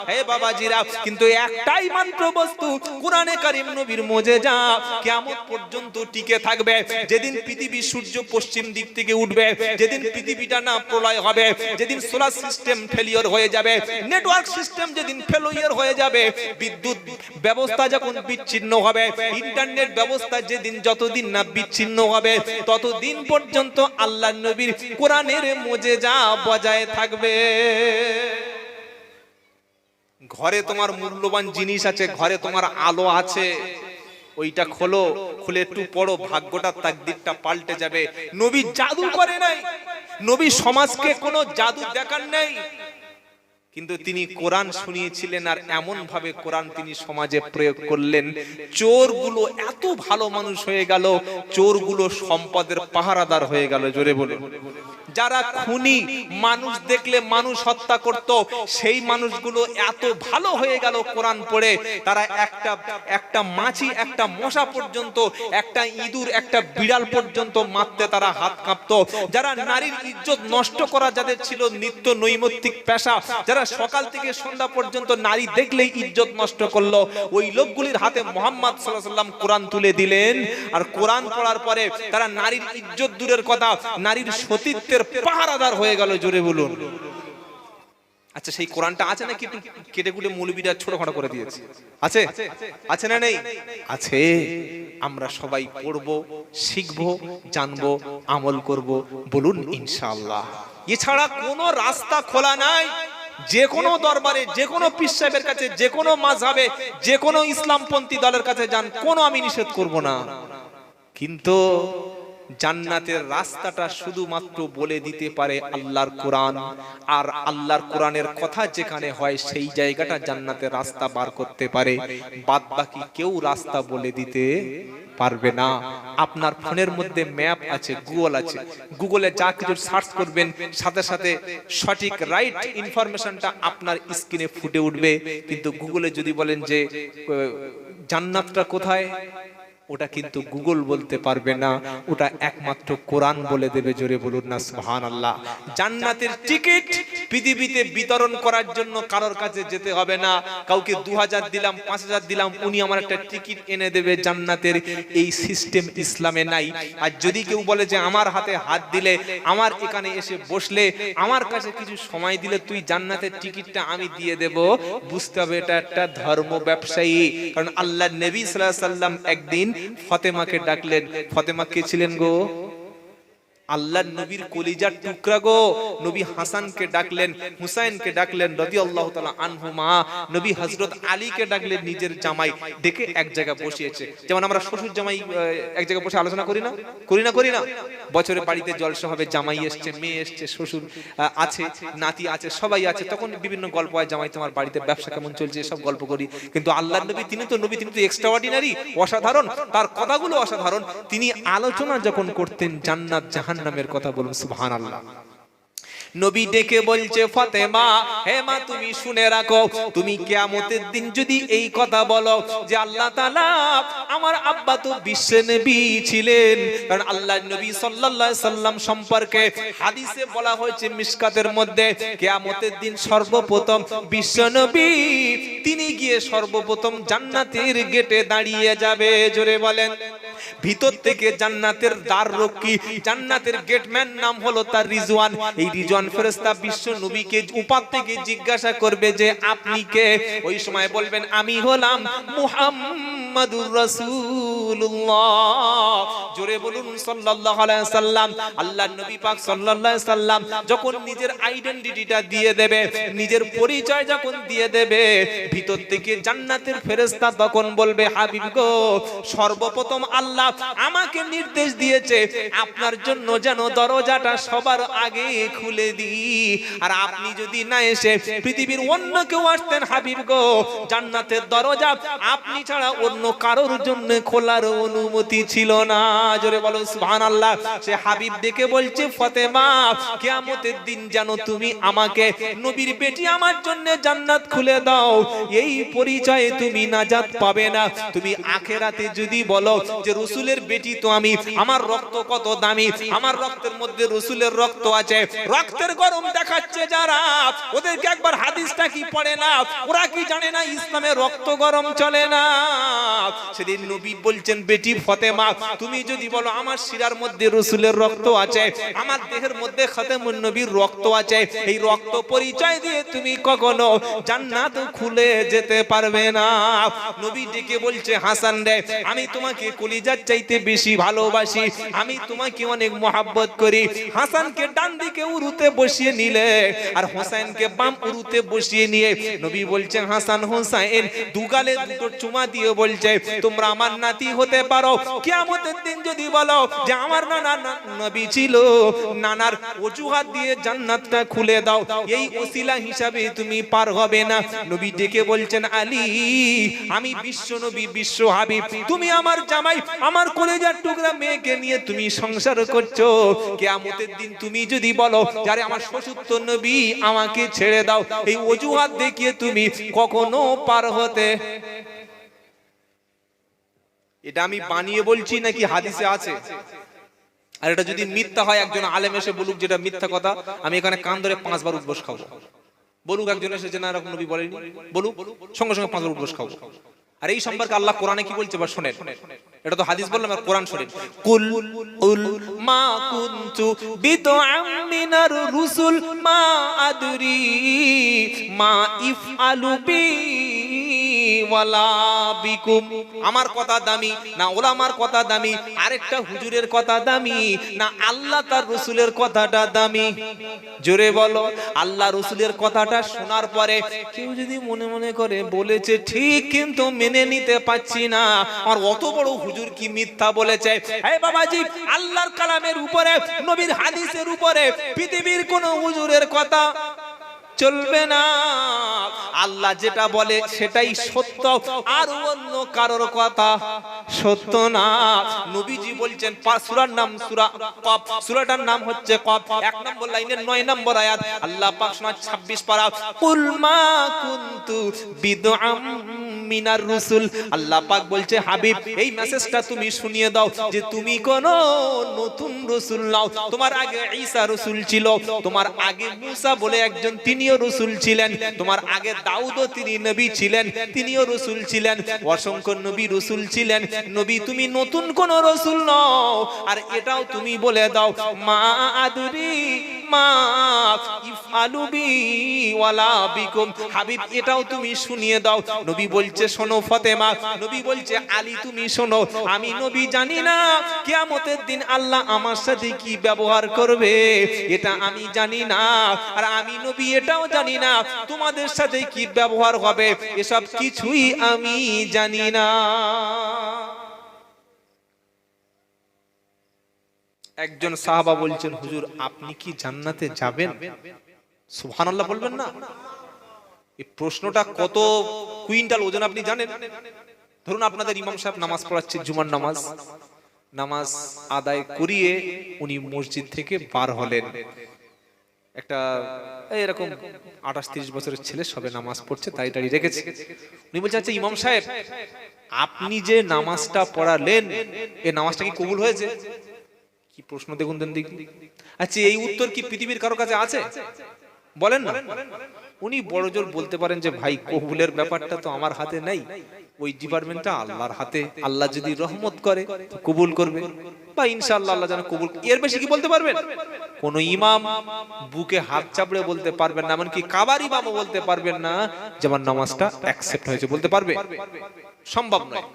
হে বাবাজিরা, কিন্তু একটাই মাত্র বস্তু কোরআনে কারীম নবীর মুজিজা কিয়ামত পর্যন্ত টিকে থাকবে। যেদিন পৃথিবী সূর্য পশ্চিম দিক থেকে উঠবে, যেদিন পৃথিবীটা না প্রলয় হবে, যেদিন সোলার সিস্টেম ফেলিওর হয়ে যাবে, নেটওয়ার্ক সিস্টেম যেদিন ফেলিওর হয়ে যাবে, বিদ্যুৎ ব্যবস্থা যখন বিচ্ছিন্ন হবে, ইন্টারনেট ব্যবস্থা যেদিন যতদিন না বিচ্ছিন্ন হবে, ততদিন পর্যন্ত আল্লাহর নবীর কোরআনের মুজিজা বজায় থাকবে। ঘরে তোমার মূল্যবান জিনিস আছে, ঘরে তোমার আলো আছে, ওইটা খোলো, খুলে একটু পড়ো, ভাগ্যটা তাকদীরটা পাল্টে যাবে। নবী জাদু করে নাই, নবী সমাজকে কোনো জাদু দেখান নাই, কিন্তু তিনি কোরআন শুনিয়েছিলেন, আর এমন ভাবে কোরআন তিনি সমাজে প্রয়োগ করলেন, চোরগুলো এত ভালো মানুষ হয়ে গেল, চোরগুলো সম্পদের পাহারাদার হয়ে গেল। জোরে বলে। যারা খুনি, মানুষ দেখলে মানুষ হত্যা করত, সেই মানুষগুলো এত ভালো হয়ে গেল কোরআন পড়ে। তারা একটা মাছি, একটা মশা পর্যন্ত, একটা ইঁদুর, একটা বিড়াল পর্যন্ত মারতে তারা হাত কাঁপতো। যারা নারীর ইজ্জত নষ্ট করা যাদের ছিল নিত্য নৈমিত্তিক পেশা, যারা সকাল থেকে সন্ধ্যা পর্যন্ত নারী দেখলেই ইজ্জত নষ্ট করলো, ওই লোকগুলির হাতে মুহাম্মদ সাল্লাল্লাহু আলাইহি ওয়াসাল্লাম কোরআন তুলে দিলেন। আর কোরআন পড়ার পরে তারা নারীর ইজ্জত দূরের কথা, নারীর সতীত্বের পাহারাদার হয়ে গেল। জোরে বলুন। আচ্ছা, সেই কোরআনটা আছে নাকি একটু কেটে কুটে মৌলবীরা ছোটখাটো করে দিয়েছে? আছে? আছে না নেই? আছে। আমরা সবাই পড়বো, শিখবো, জানবো, আমল করব, বলুন ইনশাআল্লাহ। এছাড়া কোনো রাস্তা খোলা নাই। যে কোনো দরবারে, যে কোনো পীর সাহেবের কাছে, যে কোনো মাযহাবে, যে কোনো ইসলামপন্থী দলের কাছে যান, কোনো আমি নিষেধ করব না, কিন্তু জান্নাতের রাস্তাটা শুধুমাত্র বলে দিতে পারে আল্লাহর কোরআন। আর আল্লাহর কোরআনের কথা যেখানে হয় সেই জায়গাটা জান্নাতের রাস্তা বার করতে পারে, বাদ বাকি কেউ রাস্তা বলে দিতে পারবে না। আপনার ফোনের মধ্যে ম্যাপ আছে, গুগল আছে, গুগলে যা কিছু সার্চ করবেন সাথে সাথে সঠিক রাইট ইনফরমেশনটা আপনার স্ক্রিনে ফুটে উঠবে। কিন্তু গুগলে যদি বলেন যে জান্নাতটা কোথায়, ওটা কিন্তু গুগল বলতে পারবে না, ওটা একমাত্র কোরআন বলে দেবে। জোরে বলুন না সুবহানাল্লাহ। জান্নাতের টিকিট পৃথিবীতে বিতরণ করার জন্য কারোর কাছে যেতে হবে না, কাউকে 2000 দিলাম, 5000 দিলাম, উনি আমার একটা টিকিট এনে দেবে জান্নাতের, এই সিস্টেম ইসলামে নাই। আর যদি কেউ বলে যে আমার হাতে হাত দিলে, আমার এখানে এসে বসলে, আমার কাছে কিছু সময় দিলে তুই জান্নাতের টিকিটটা আমি দিয়ে দেব, বুঝতে হবে এটা একটা ধর্ম ব্যবসায়ী। কারণ আল্লাহর নবী সাল্লাল্লাহু আলাইহি ওয়াসাল্লাম একদিন ফাতেমাকে ডাকলেন। ফাতেমা কে ছিলেন গো? আল্লাহর নবীর কলিজার টুকরা গো, নবী হাসানকে ডাকলেন, হুসাইনকে ডাকলেন রাদিয়াল্লাহু তাআলা আনহুমা, নবী হযরত আলীকে ডাকলেন নিজের জামাই, ডেকে এক জায়গায় বসিয়েছে। যেমন আমরা শ্বশুর জামাই এক জায়গায় বসে আলোচনা করি না? বছরে বাড়িতে জলসা হবে, জামাই এসছে, মেয়ে এসছে, শ্বশুর আছে, নাতি আছে, সবাই আছে, তখন বিভিন্ন গল্প হয়, জামাই তোমার বাড়িতে ব্যবসা কেমন চলছে, সব গল্প করি। কিন্তু আল্লাহর নবী তিনি তো এক্সট্রাঅর্ডিনারি, অসাধারণ, তার কথাগুলো অসাধারণ। তিনি আলোচনা যখন করতেন জান্নাত জাহান্নামের কথা, বলুন সুবহানাল্লাহ। নবী ডেকে বলছে, ফাতেমা, হে মা তুমি শুনে রাখো, তুমি কিয়ামতের দিন যদি এই কথা বলো যে আল্লাহ তাআলা, আমার আব্বা তো বিশ্ব নবী ছিলেন, কারণ আল্লাহর নবী সাল্লাল্লাহু আলাইহি সাল্লাম সম্পর্কে হাদিসে বলা হয়েছে মিশকাতের মধ্যে, কিয়ামতের দিন সর্বপ্রথম বিশ্ব নবী তিনি গিয়ে সর্বপ্রথম জান্নাতের গেটে দাঁড়িয়ে যাবে। জোরে বলেন। ভিতর থেকে জান্নাতের দ্বাররক্ষী, জান্নাতের গেটম্যান নাম হলো তার রিজওয়ান। এই রিজওয়ান ফেরেশতা বিশ্ব নবীকে উপাত থেকে জিজ্ঞাসা করবে যে আপনি কে? ওই সময় বলবেন আমি হলাম মুহাম্মাদুর রাসূলুল্লাহ। জোরে বলুন সাল্লাল্লাহু আলাইহি সাল্লাম। আল্লাহর নবী পাক সাল্লাল্লাহু আলাইহি সাল্লাম যখন নিজের আইডেন্টিটিটা দিয়ে দেবে, নিজের পরিচয় যখন দিয়ে দেবে, ভিতর থেকে জান্নাতের ফেরেশতা তখন বলবে, হাবিব গো, সর্বপ্রথম আল্লাহ আমাকে নির্দেশ দিয়েছে আপনার জন্য যেন দরজাটা সবার আগে খুলে দিই, আর আপনি যদি না এসে পৃথিবীর অন্য কেউ আসতেন, হাবিব গো, জান্নাতের দরজা আপনি ছাড়া অন্য কারোর জন্য খোলার অনুমতি ছিল না। জোরে বলো সুবহানাল্লাহ। সে হাবিব দেখে বলছে, ফাতেমা, কিয়ামতের দিন যেন তুমি আমাকে, নবীর বেটি আমার জন্য জান্নাত খুলে দাও, এই পরিচয়ে তুমি নাজাত পাবে না। তুমি আখিরাতে যদি বলো যে রাসূলের বেটি তো আমি, আমার রক্ত কত দামি, আমার রক্তের মধ্যে রাসূলের রক্ত আছে, রক্তের গরম দেখাচ্ছে যারা, ওদেরকে একবার হাদিসটা কি পড়ে না, ওরা কি জানে না ইসলামে রক্ত গরম চলে না? সেদিন নবী বলছেন, বেটি ফাতেমা, তুমি যদি বলো আমার শিরার মধ্যে রাসূলের রক্ত আছে, আমার দেহের মধ্যে খাতামুন নবীর রক্ত আছে, এই রক্ত পরিচয় দিয়ে তুমি কখনো জান্নাত খুলে যেতে পারবে না। নবী ডেকে বলছে, হাসান রে, আমি তোমাকে কলিজার চাইতে বেশি ভালোবাসি, আমি তোমাকে অনেক মহব্বত করি। হাসানকে ডান দিকে উরুতে বসিয়ে নিলে আর হোসেনকে বাম উরুতে বসিয়ে নিয়ে নবী বলছেন, হাসান হোসেন দুগালে দুটো চুমা দিয়ে বলছে, তোমরা আমার নাতি হতে পারো। কিয়ামতের দিন যদি বলো যে আমার নানা নবী ছিল, নানার অজুহাত দিয়ে জান্নাতটা খুলে দাও, এই ওসিলা হিসাবে তুমি পার হবে না। নবী ডেকে বলছেন, আলী, আমি বিশ্ব নবী, বিশ্ব হাবিব, তুমি আমার জামাই, আমার কলেজার টুকরা মেয়েকে নিয়ে তুমি সংসার করছো। কিয়ামতের দিন তুমি যদি বলো যারে আমার শ্বশুর তো নবী, আমাকে ছেড়ে দাও, এই অজুহাত দেখিয়ে তুমি কখনো পার হতে। এটা আমি বানিয়ে বলছি নাকি হাদিসে আছে? আর এটা যদি মিথ্যা হয়, একজন আলেম এসে বলুক যেটা মিথ্যা কথা, আমি এখানে কান ধরে 5 বার উঠবোস খাবো। বলুক একজন এসে যে না এরকম নবী বলেনি, বলুক, সঙ্গে সঙ্গে 5 বার উঠবোস খাবো। আর এই সম্পর্কে আল্লাহ কোরআনে কি বলছে বা শুনেন, এটা তো হাদিস বললাম, আর কোরআন শোনেন। কুল উল মা কুনতু বিদআম মিনার রুসুল মা আদরি মা ইফআলু বি ওয়ালা বিকুম। আমার কথা দামি না ওলামার কথা দামি, আরেকটা হুজুরের কথা দামি না আল্লাহ তার রাসূলের কথাটা দামি? জোরে বলো। আল্লাহ রাসূলের কথাটা শোনার পরে কেউ যদি মনে মনে করে বলেছে ঠিক, কিন্তু মেনে নিতে পাচ্ছি না, আর অত বড় হুজুর কি মিথ্যা বলেছে। এই বাবাজি, আল্লাহর কালামের উপরে, নবীর হাদিসের উপরে পৃথিবীর কোন হুজুরের কথা চলবে না। আল্লাহ যেটা বলে সেটাই সত্য, আর অন্য কারোর কথা সত্য না। নবীজি বলছেন, সূরার নাম সূরা কফ, সূরাটার নাম হচ্ছে কফ, 1 নম্বর লাইনের 9 নম্বর আয়াত। আল্লাহ পাক 26 পারা, কুল মা কুনতু বিদআম মিনার রাসূল। আল্লাহ পাক বলছে, হাবিব এই মেসেজটা তুমি শুনিয়ে দাও যে তুমি কোন নতুন রাসূল নাও। তোমার আগে ঈসা রাসূল ছিল, তোমার আগে মুসা বলে একজন তিনিও রাসূল ছিলেন, তোমার আগে দাউদও তিনি নবী ছিলেন, তিনিও রাসূল ছিলেন। অসংখ্য অসংখ্য নবী রসুল ছিলেন, নবী তুমি নতুন কোন রসুল নও। আর এটাও তুমি বলে দাও, মা আদরি মা ইফআলু বি ওয়ালা বিকুম, হাবিব এটাও তুমি শুনিয়ে দাও। নবী বলছে শোনো ফাতেমা, নবী বলছে আলী তুমি শোনো, আমি নবী জানি না কিয়ামতের দিন আল্লাহ আমার সাথে কি ব্যবহার করবে, এটা আমি জানি না। আর আমি নবী এটাও জানি না তোমাদের সাথে কি ব্যবহার হবে, এসব কিছুই আমি জানি না। একজন সাহাবা বলছেন, হুজুর আপনি কি জান্নাতে যাবেন? সুবহানাল্লাহ বলবেন না? এই প্রশ্নটা কত কুইন্টাল ওজন আপনি জানেন? ধরুন আপনাদের ইমাম সাহেব নামাজ পড়াচ্ছে, জুমার নামাজ আদায় করিয়ে উনি মসজিদ থেকে বার হলেন। একটা এরকম 28-30 বছরের ছেলে সবে নামাজ পড়ছে, তাই টাড়ি রেখেছে। উনি বলছে, আচ্ছা ইমাম সাহেব আপনি যে নামাজটা পড়ালেন এই নামাজটা কি কবুল হয়েছে? কি প্রশ্ন দেখুন দেন দেখি। আচ্ছা এই উত্তর কি পৃথিবীর কারো কাছে আছে? বলেন না। উনি বড় জোর বলতে পারেন যে ভাই কবুলের ব্যাপারটা তো আমার হাতে নাই, ওই ডিপার্টমেন্টটা আল্লাহর হাতে, আল্লাহ যদি রহমত করে তো কবুল করবে, বা ইনশাআল্লাহ আল্লাহ যেন কবুল। এর বেশি কি বলতে পারবেন? কোন ইমাম বুকে হাত চাপড়ে বলতে পারবেন না, এমনকি কাবার ইমামও বলতে পারবেন না যে আমার নামাজটা অ্যাকসেপ্ট হয়েছে, বলতে পারবে? সম্ভব নয়।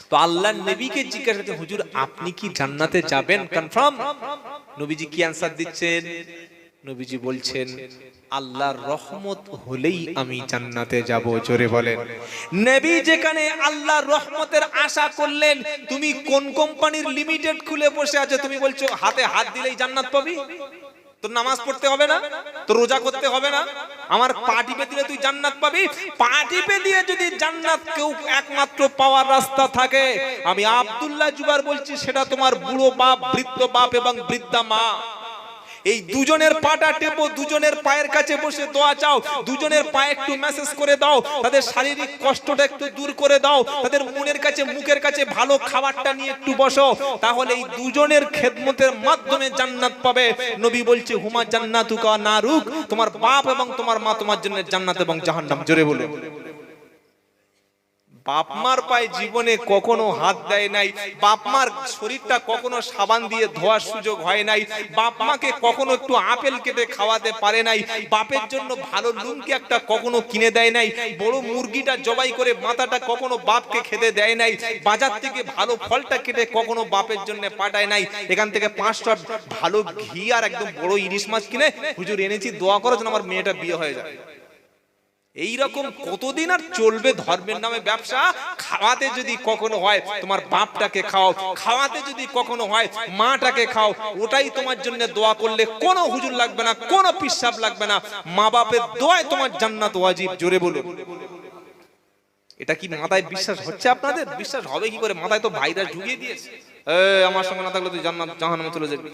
তো আল্লাহর নবীকে জিজ্ঞাসা করতে, হুজুর আপনি কি জান্নাতে যাবেন কনফার্ম? নবীজি কি অ্যানসার দিচ্ছেন? নবীজি বলছেন, আল্লাহর রহমত হলেই আমি জান্নাতে যাব। জোরে বলেন। নবী যেখানে আল্লাহর রহমতের আশা করলেন, তুমি কোন কোম্পানির লিমিটেড খুলে বসে আছো, তুমি বলছো হাতে হাত দিলেই জান্নাত পাবি? তোর নামাজ পড়তে হবে না, তোর রোজা করতে হবে না, আমার পা টিপে দিলে তুই জান্নাত পাবি। পা টিপে দিয়ে যদি জান্নাত কেউ একমাত্র পাওয়ার রাস্তা থাকে, আমি আব্দুল্লাহ জুবার বলছি, সেটা তোমার বুড়ো বাপ, বৃদ্ধ বাপ এবং বৃদ্ধা মা। এই দুজনের পাটা টেপো, দুজনের পায়ের কাছে বসে দোয়া চাও, দুজনের পায়ে একটু মেসেজ করে দাও, তাদের শারীরিক কষ্টটা একটু দূর করে দাও, তাদের মনের কাছে মুখের কাছে ভালো খাবারটা নিয়ে একটু বসো, তাহলে এই দুজনের খেদমতের মাধ্যমে জান্নাত পাবে। নবী বলছে হুমা জান্নাতুকা নারুক, তোমার বাপ এবং তোমার মা তোমার জন্য জান্নাত এবং জাহান্নাম। জোরে বলে। বাপ মার পায়ে জীবনে কখনো হাত দেয় নাই, বাপ মার শরীরটা কখনো সাবান দিয়ে ধোয়ার সুযোগ হয় নাই, বাপ মাকে কখনো একটু আপেল কেটে খাওয়াতে পারে নাই, বাপের জন্য ভালো লুঙ্গি একটা কখনো কিনে দেয় নাই, বড় মুরগিটা জবাই করে মাথাটা কখনো বাপকে খেতে দেয় নাই, বাজার থেকে ভালো ফলটা কেটে কখনো বাপের জন্য পাঠায় নাই, এখান থেকে 5টা ভালো ঘি আর একদম বড় ইলিশ মাছ কিনে হুজুর এনেছি, দোয়া করো যেন আমার মেয়েটা বিয়ে হয়ে যায়। এইরকম কতদিন আর চলবে ধর্মের নামে ব্যবসা? খাওয়াতে যদি কখনো হয় তোমার বাপটাকে খাও, খাওয়াতে যদি কখনো হয় মাটাকে খাও, ওটাই তোমার জন্য দোয়া করলে কোনো হুজুর লাগবে না, কোনো পিসাব লাগবে না, মা বাপের দোয়ায় তোমার জান্নাত ওয়াজিব। জোরে বলুন। এটা কি মাথায় বিশ্বাস হচ্ছে আপনাদের? বিশ্বাস হবে কি করে? মাথায় তো ভাইরাস ঢুকিয়ে দিয়েছে, আমার সঙ্গে না থাকলে তুই জান্নাত জাহান্নামে চলে যাবি।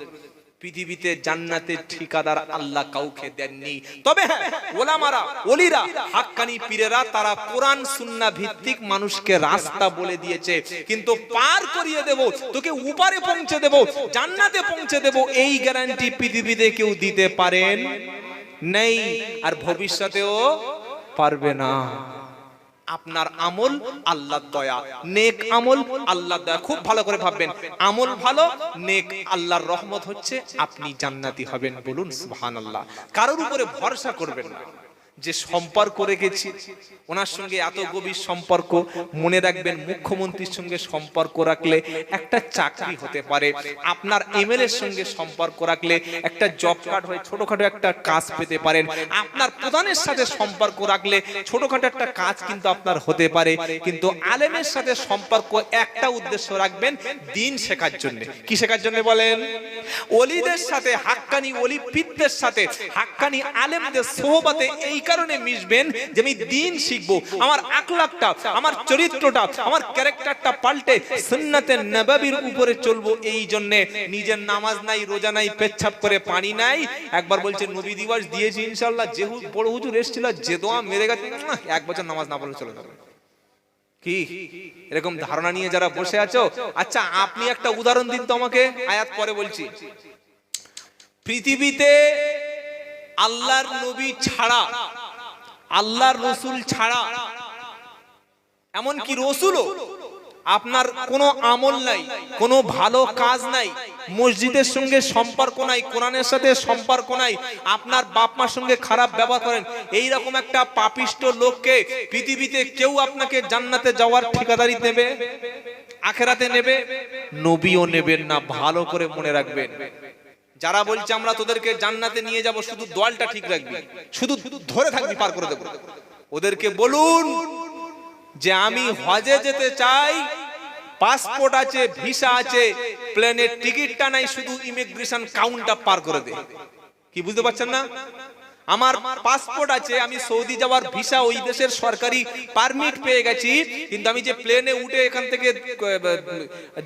পৃথিবীতে জান্নাতের ঠিকাদার আল্লাহ কাউকে দেননি, তবে হ্যাঁ ওলামারা, ওলিরা, হাক্কানি পীরেরা তারা কোরআন সুন্নাহ ভিত্তিক মানুষকে রাস্তা বলে দিয়েছে, কিন্তু পার করিয়ে দেব, তোকে উপরে পৌঁছে দেব, জান্নাতে পৌঁছে দেব, এই গ্যারান্টি পৃথিবীতে কেউ দিতে পারেন নেই, আর ভবিষ্যতেও পারবে না। আপনার আমল আল্লাহর দয়া, নেক আমল আল্লাহর দয়া। খুব ভালো করে ভাববেন, আমল ভালো, নেক, আল্লাহর রহমত হচ্ছে আপনি জান্নাতি হবেন। বলুন সুবহানাল্লাহ। কারোর উপরে ভরসা করবেন না। যে সম্পর্ক রেখেছি ওনার সঙ্গে এত গভীর সম্পর্ক, মনে রাখবেন মুখ্যমন্ত্রীর সঙ্গে সম্পর্ক রাখলে একটা চাকরি হতে পারে, আপনার এমএলএর সঙ্গে সম্পর্ক রাখলে একটা জব কার্ড হয়ে ছোটখাটো একটা কাজ পেতে পারেন, আপনার প্রধানের সাথে সম্পর্ক রাখলে ছোটখাটো একটা কাজ কিন্তু আপনার হতে পারে। কিন্তু আলেমের সাথে সম্পর্ক একটা উদ্দেশ্য রাখবেন, দ্বীন শেখার জন্য। কি শেখার জন্য বলেন? ওলিদের সাথে, হাক্কানি ওলি পীরদের সাথে, হাক্কানি আলেমদের সোহবতে এই কারণে মিশবেন যে আমি দ্বীন শিখবো, আমার আখলাকটা, আমার চরিত্রটা, আমার ক্যারেক্টারটা পাল্টে সুন্নাতে নববীর উপরে চলবো। এই জন্য নিজের নামাজ নাই, রোজা নাই, পেচ্ছাপ করে পানি নাই, একবার বলছে নবী দিবস দিয়েছি ইনশাআল্লাহ, যে বড় হুজুর এসেছিল যে দোয়া মেরে গেছে, 1 বছর নামাজ না পড়লে চলে যাবে। কি এরকম ধারণা নিয়ে যারা বসে আছো? আচ্ছা আপনি একটা উদাহরণ দিন তো আমাকে, আয়াত পরে বলছি। পৃথিবীতে আল্লাহর নবী ছাড়া, আল্লাহর রাসূল ছাড়া এমনকি রাসূলও আপনার কোনো আমল নাই, কোনো ভালো কাজ নাই, মসজিদের সঙ্গে সম্পর্ক নাই, কোরআনের সাথে সম্পর্ক নাই, আপনার বাপ মার সঙ্গে খারাপ ব্যবহার করেন, এই রকম একটা পাপিষ্ট লোককে পৃথিবীতে কেউ আপনাকে জান্নাতে যাওয়ার ঠিকাদারি দেবে, আখেরাতে নেবে? নবীও নেবেন না, ভালো করে মনে রাখবেন। যারা বলছে আমরা তোদেরকে জান্নাতে নিয়ে যাব, শুধু দলটা ঠিক রাখবি, শুধু ধরে থাকবি, পার করে দেব, ওদেরকে বলুন যে আমি হজে যেতে চাই, পাসপোর্ট আছে, ভিসা আছে, প্লেনের টিকিটটা নাই, শুধু ইমিগ্রেশন কাউন্টার পার করে দে। কি বুঝতে পারছেন না? আমার পাসপোর্ট আছে, আমি সৌদি যাওয়ার ভিসা, ওই দেশের সরকারি পারমিট পেয়ে গেছি, কিন্তু আমি যে প্লেনে উঠে এখান থেকে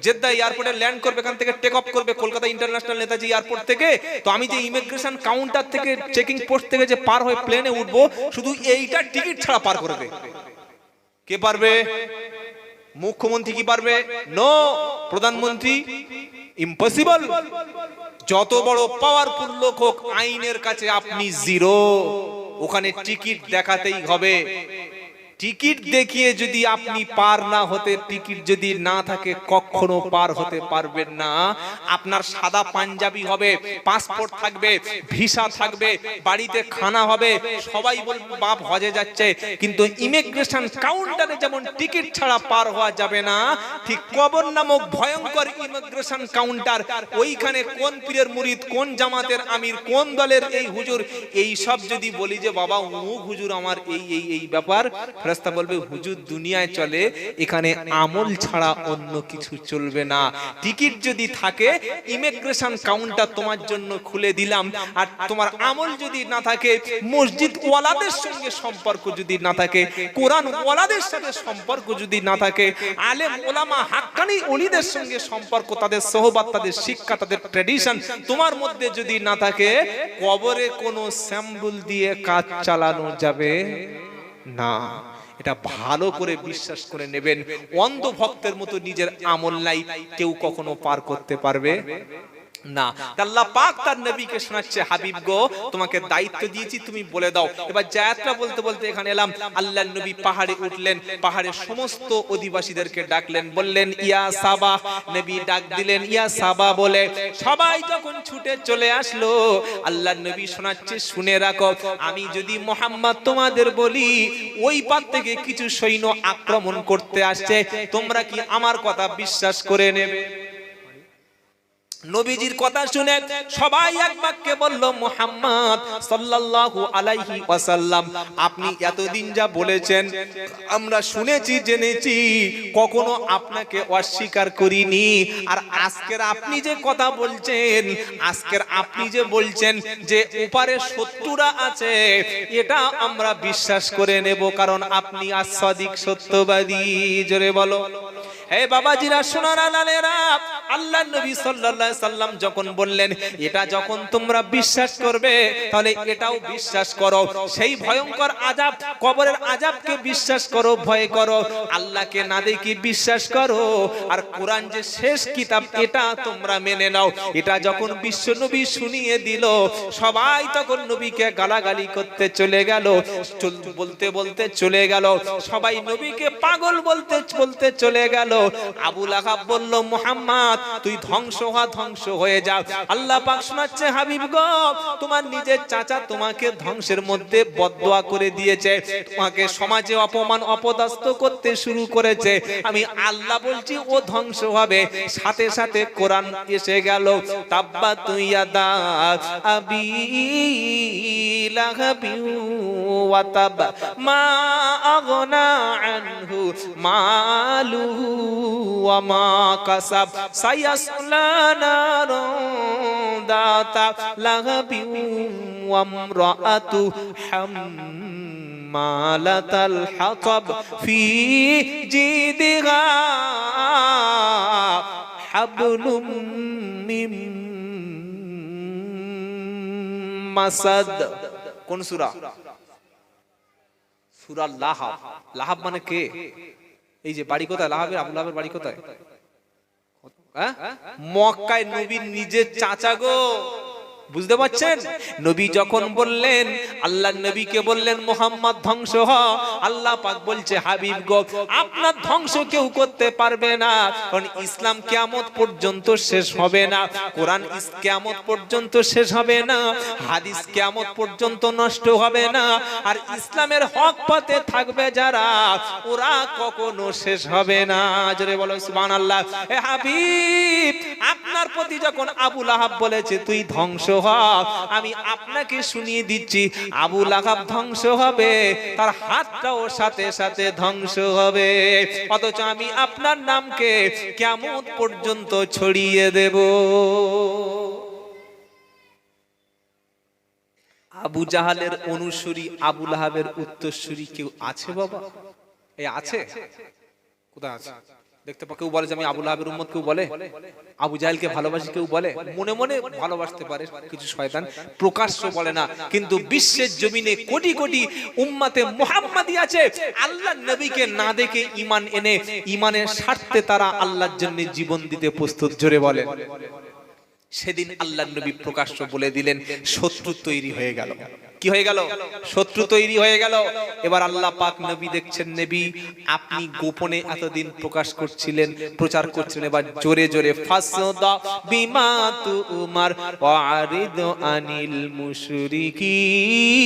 জেদ্দা এয়ারপোর্টে ল্যান্ড করবে, এখান থেকে টেক অফ করবে কলকাতা ইন্টারন্যাশনাল নেতাজি এয়ারপোর্ট থেকে, তো আমি যে ইমিগ্রেশন কাউন্টার থেকে চেকিং পোস্ট থেকে যে পার হয়ে প্লেনে উঠবো, শুধু এইটা টিকিট ছাড়া পার করে দে। কে পারবে? মুখ্যমন্ত্রী কি পারবে? নো। প্রধানমন্ত্রী? ইম্পসিবল। যত বড় পাওয়ারফুল লোক হোক, আইনের কাছে আপনি জিরো, ওখানে টিকিট দেখাতেই হবে। টিকিট দেখিয়ে যদি আপনি পার না হতে, টিকিট যদি না থাকে, কখনো পার হতে পারবেন না। আপনার সাদা পাঞ্জাবি হবে, পাসপোর্ট থাকবে, ভিসা থাকবে, বাড়িতে খানা হবে, সবাই বলবে বাপ হজে যাচ্ছে, কিন্তু ইমিগ্রেশন কাউন্টারে যেমন টিকিট ছাড়া পার হওয়া যাবে না, ঠিক কবর নামক ভয়ঙ্কর ইমিগ্রেশন কাউন্টার, ওইখানে কোন পীরের মুরিদ, কোন জামাতের আমির, কোন দলের এই হুজুর, এই সব যদি বলি যে বাবা অমুক হুজুর আমার এই ব্যাপার, ফেরেশতা বলবে হুজুর দুনিয়ায় চলে, এখানে আমল ছাড়া অন্য কিছু চলবে না। টিকিট যদি থাকে, ইমিগ্রেশন কাউন্টার তোমার জন্য খুলে দিলাম, আর তোমার আমল যদি না থাকে, মসজিদ ওয়ালাদের সঙ্গে সম্পর্ক যদি না থাকে, কোরআন ওয়ালাদের সাথে সম্পর্ক যদি না থাকে, আলেম ওলামা হাক্কানি ওলিদের সঙ্গে সম্পর্ক, তাদের সোহবত, তাদের শিক্ষা, তাদের ট্র্যাডিশন তোমার মধ্যে যদি না থাকে, কবরে কোনো স্যাম্বল দিয়ে কাজ চালানো যাবে না। এটা ভালো করে বিশ্বাস করে নেবেন। অন্ধ ভক্তের মতো নিজের আমল নাই, কেউ কখনো পার করতে পারবে না। আল্লাহ পাক তার নবীকে শোনাচ্ছে, হাবিব গো, তোমাকে দায়িত্ব দিয়েছি, তুমি বলে দাও। এবার জায়াতটা বলতে বলতে এখানে এলাম। আল্লাহর নবী পাহাড়ে উঠলেন, পাহাড়ের সমস্ত অধিবাসীদেরকে ডাকলেন, বললেন ইয়া সাবা। নবী ডাক দিলেন ইয়া সাবা বলে, সবাই যখন ছুটে চলে আসলো, আল্লাহর নবী শোনাচ্ছে, শুনে রাখো, আমি যদি মুহাম্মদ তোমাদের বলি ওই পার থেকে কিছু সৈন্য আক্রমণ করতে আসছে, তোমরা কি আমার কথা বিশ্বাস করে নেবে? নবীজির কথা শুনে সবাই এক বাক্যে বলল, মুহাম্মদ সাল্লাল্লাহু আলাইহি ওয়াসাল্লাম, আপনি এতদিন যা বলেছেন আমরা শুনেছি, জেনেছি, কখনো আপনাকে অস্বীকার করিনি। আর আজকের আপনি যে কথা বলছেন, আজকের আপনি যে বলছেন যে ওপারে শত্রুরা আছে, এটা আমরা বিশ্বাস করে নেব, কারণ আপনি as-সাদিক, সত্যবাদী। জোরে বলো। হে বাবাজিরা, সোনারা লালেরা, আল্লাহর নবী সাল্লাল্লাহু আলাইহি সাল্লাম যখন বললেন এটা যখন তোমরা বিশ্বাস করবে, তাহলে এটাও বিশ্বাস করো, সেই ভয়ঙ্কর আযাব, কবরের আযাবকে বিশ্বাস করো, ভয় করো, আল্লাহকে না দেখে বিশ্বাস করো, আর কোরআন যে শেষ কিতাব এটা তোমরা মেনে নাও। এটা যখন বিশ্ব নবী শুনিয়ে দিল, সবাই তখন নবীকে গালাগালি করতে চলে গেল, বলতে বলতে চলে গেল, সবাই নবীকে পাগল বলতে বলতে চলে গেল। আবু লাহাব বলল, মুহাম্মদ তুই ধ্বংস হয়ে যা। আল্লাহ পাক শোনাচ্ছে, হাবিব গো, তোমার নিজের চাচা তোমাকে ধ্বংসের মধ্যে বদদোয়া করে দিয়েছে, তোমাকে সমাজে অপমান অপদস্থ করতে শুরু করেছে, আমি আল্লাহ বলছি ও ধ্বংস হবে। সাথে সাথে কোরআন এসে গেল, তাব্বাত ইয়াদা আবি লাহাবি ওয়া তাব মা আগনা আনহু মালুহু ওয়া মা কাসাব সায়াসলা নারুন দাতা লাহাবি ওয়া ইমরাআতু হাম্মালাতাল হাতাব ফি জিদিহা হাবলুম মিন মাসাদ। কোন সূরা? সূরা লাহাব। লাহাব মানে কে? এই যে বাড়ি কোথায় লাহাবের? আবু লাহাবের বাড়ি কোথায়? মক্কায়। নবীর নিজের চাচা গো, বুঝতে পারছেন? নবী যখন বললেন, আল্লাহ নবীকে বললেন মুহাম্মদ ধ্বংস হ, আল্লাহ পাক বলছে হাবিব গো আপনার ধ্বংস কেউ করতে পারবে না, কারণ ইসলাম কিয়ামত পর্যন্ত শেষ হবে না, কোরআন কিয়ামত পর্যন্ত শেষ হবে না, হাদিস কিয়ামত পর্যন্ত নষ্ট হবে না, আর ইসলামের হক পথে থাকবে যারা ওরা কখনো শেষ হবে না। জোরে বলো সুবহানাল্লাহ। এ হাবিব, আপনার প্রতি যখন আবু লাহাব বলেছে তুই ধ্বংস হ, আমি আপনাকে শুনিয়ে দিচ্ছি আবু লাহাব ধ্বংস হবে, তার হাতটাও সাথে সাথে ধ্বংস হবে, অথচ আমি আপনার নামকে কিয়ামত পর্যন্ত ছড়িয়ে দেব। আবু জাহালের অনুসারী আবু লাহাবের উত্তরসূরি কেউ আছে বাবা? এই আছে? কোথায় আছে? দেখতে পা কেউ বলে যে আমি আবু লাহাবের উম্মত, কেউ বলে আবু জাহেলকে ভালোবাসি, কেউ বলে মনে মনে ভালোবাসতে পারে কিছু শয়তান, প্রকাশ্য বলে না, কিন্তু বিশ্বের জমিনে কোটি কোটি উম্মতে মুহাম্মাদি আছে আল্লাহর নবীকে না দেখে ঈমান এনে ঈমানের স্বার্থে তারা আল্লাহর জন্য জীবন দিতে প্রস্তুত। জোরে বলেন। সেদিন আল্লাহর নবী প্রকাশ্য বলে দিলেন, শত্রু তৈরি হয়ে গেল। কি হয়ে গেল? শত্রু তৈরি হয়ে গেল। এবার আল্লাহ পাক নবী দেখছেন, নবী আপনি গোপনে এতদিন প্রকাশ করছিলেন, প্রচার করছিলেন, এবার জোরে জোরে ফাসদা বিমা তুমার ওয়ারিদ আনিল মুশরিকিন।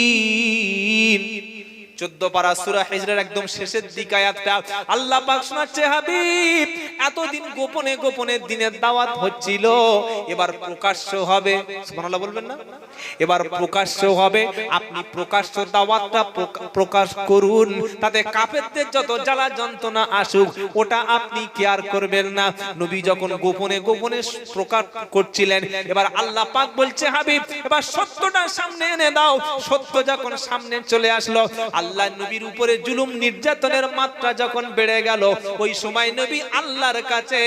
14 পারা সূরা হিজরের একদম শেষের দিকে আয়াতটা আল্লাহ পাক শোনাচ্ছে, হাবিব এতদিন গোপনে গোপনে দিনের দাওয়াত হচ্ছিল, এবার প্রকাশ্য হবে। সুবহানাল্লাহ বলবেন না? এবার প্রকাশ্য হবে, আপনি প্রকাশ্য দাওয়াতটা প্রকাশ করুন, তাতে কাফেরদের যত জ্বালা যন্ত্রণা আসুক ওটা আপনি কেয়ার করবেন না। নবী যখন গোপনে গোপনে প্রকাশ করছিলেন, এবার আল্লাহ পাক বলছে, হাবিব এবার সত্যটা সামনে এনে দাও। সত্য যখন সামনে চলে আসলো, আল্লাহ নবীর উপরে জুলুম নির্যাতনের মাত্রা যখন বেড়ে গেল, ওই সময় নবী আল্লাহর কাছে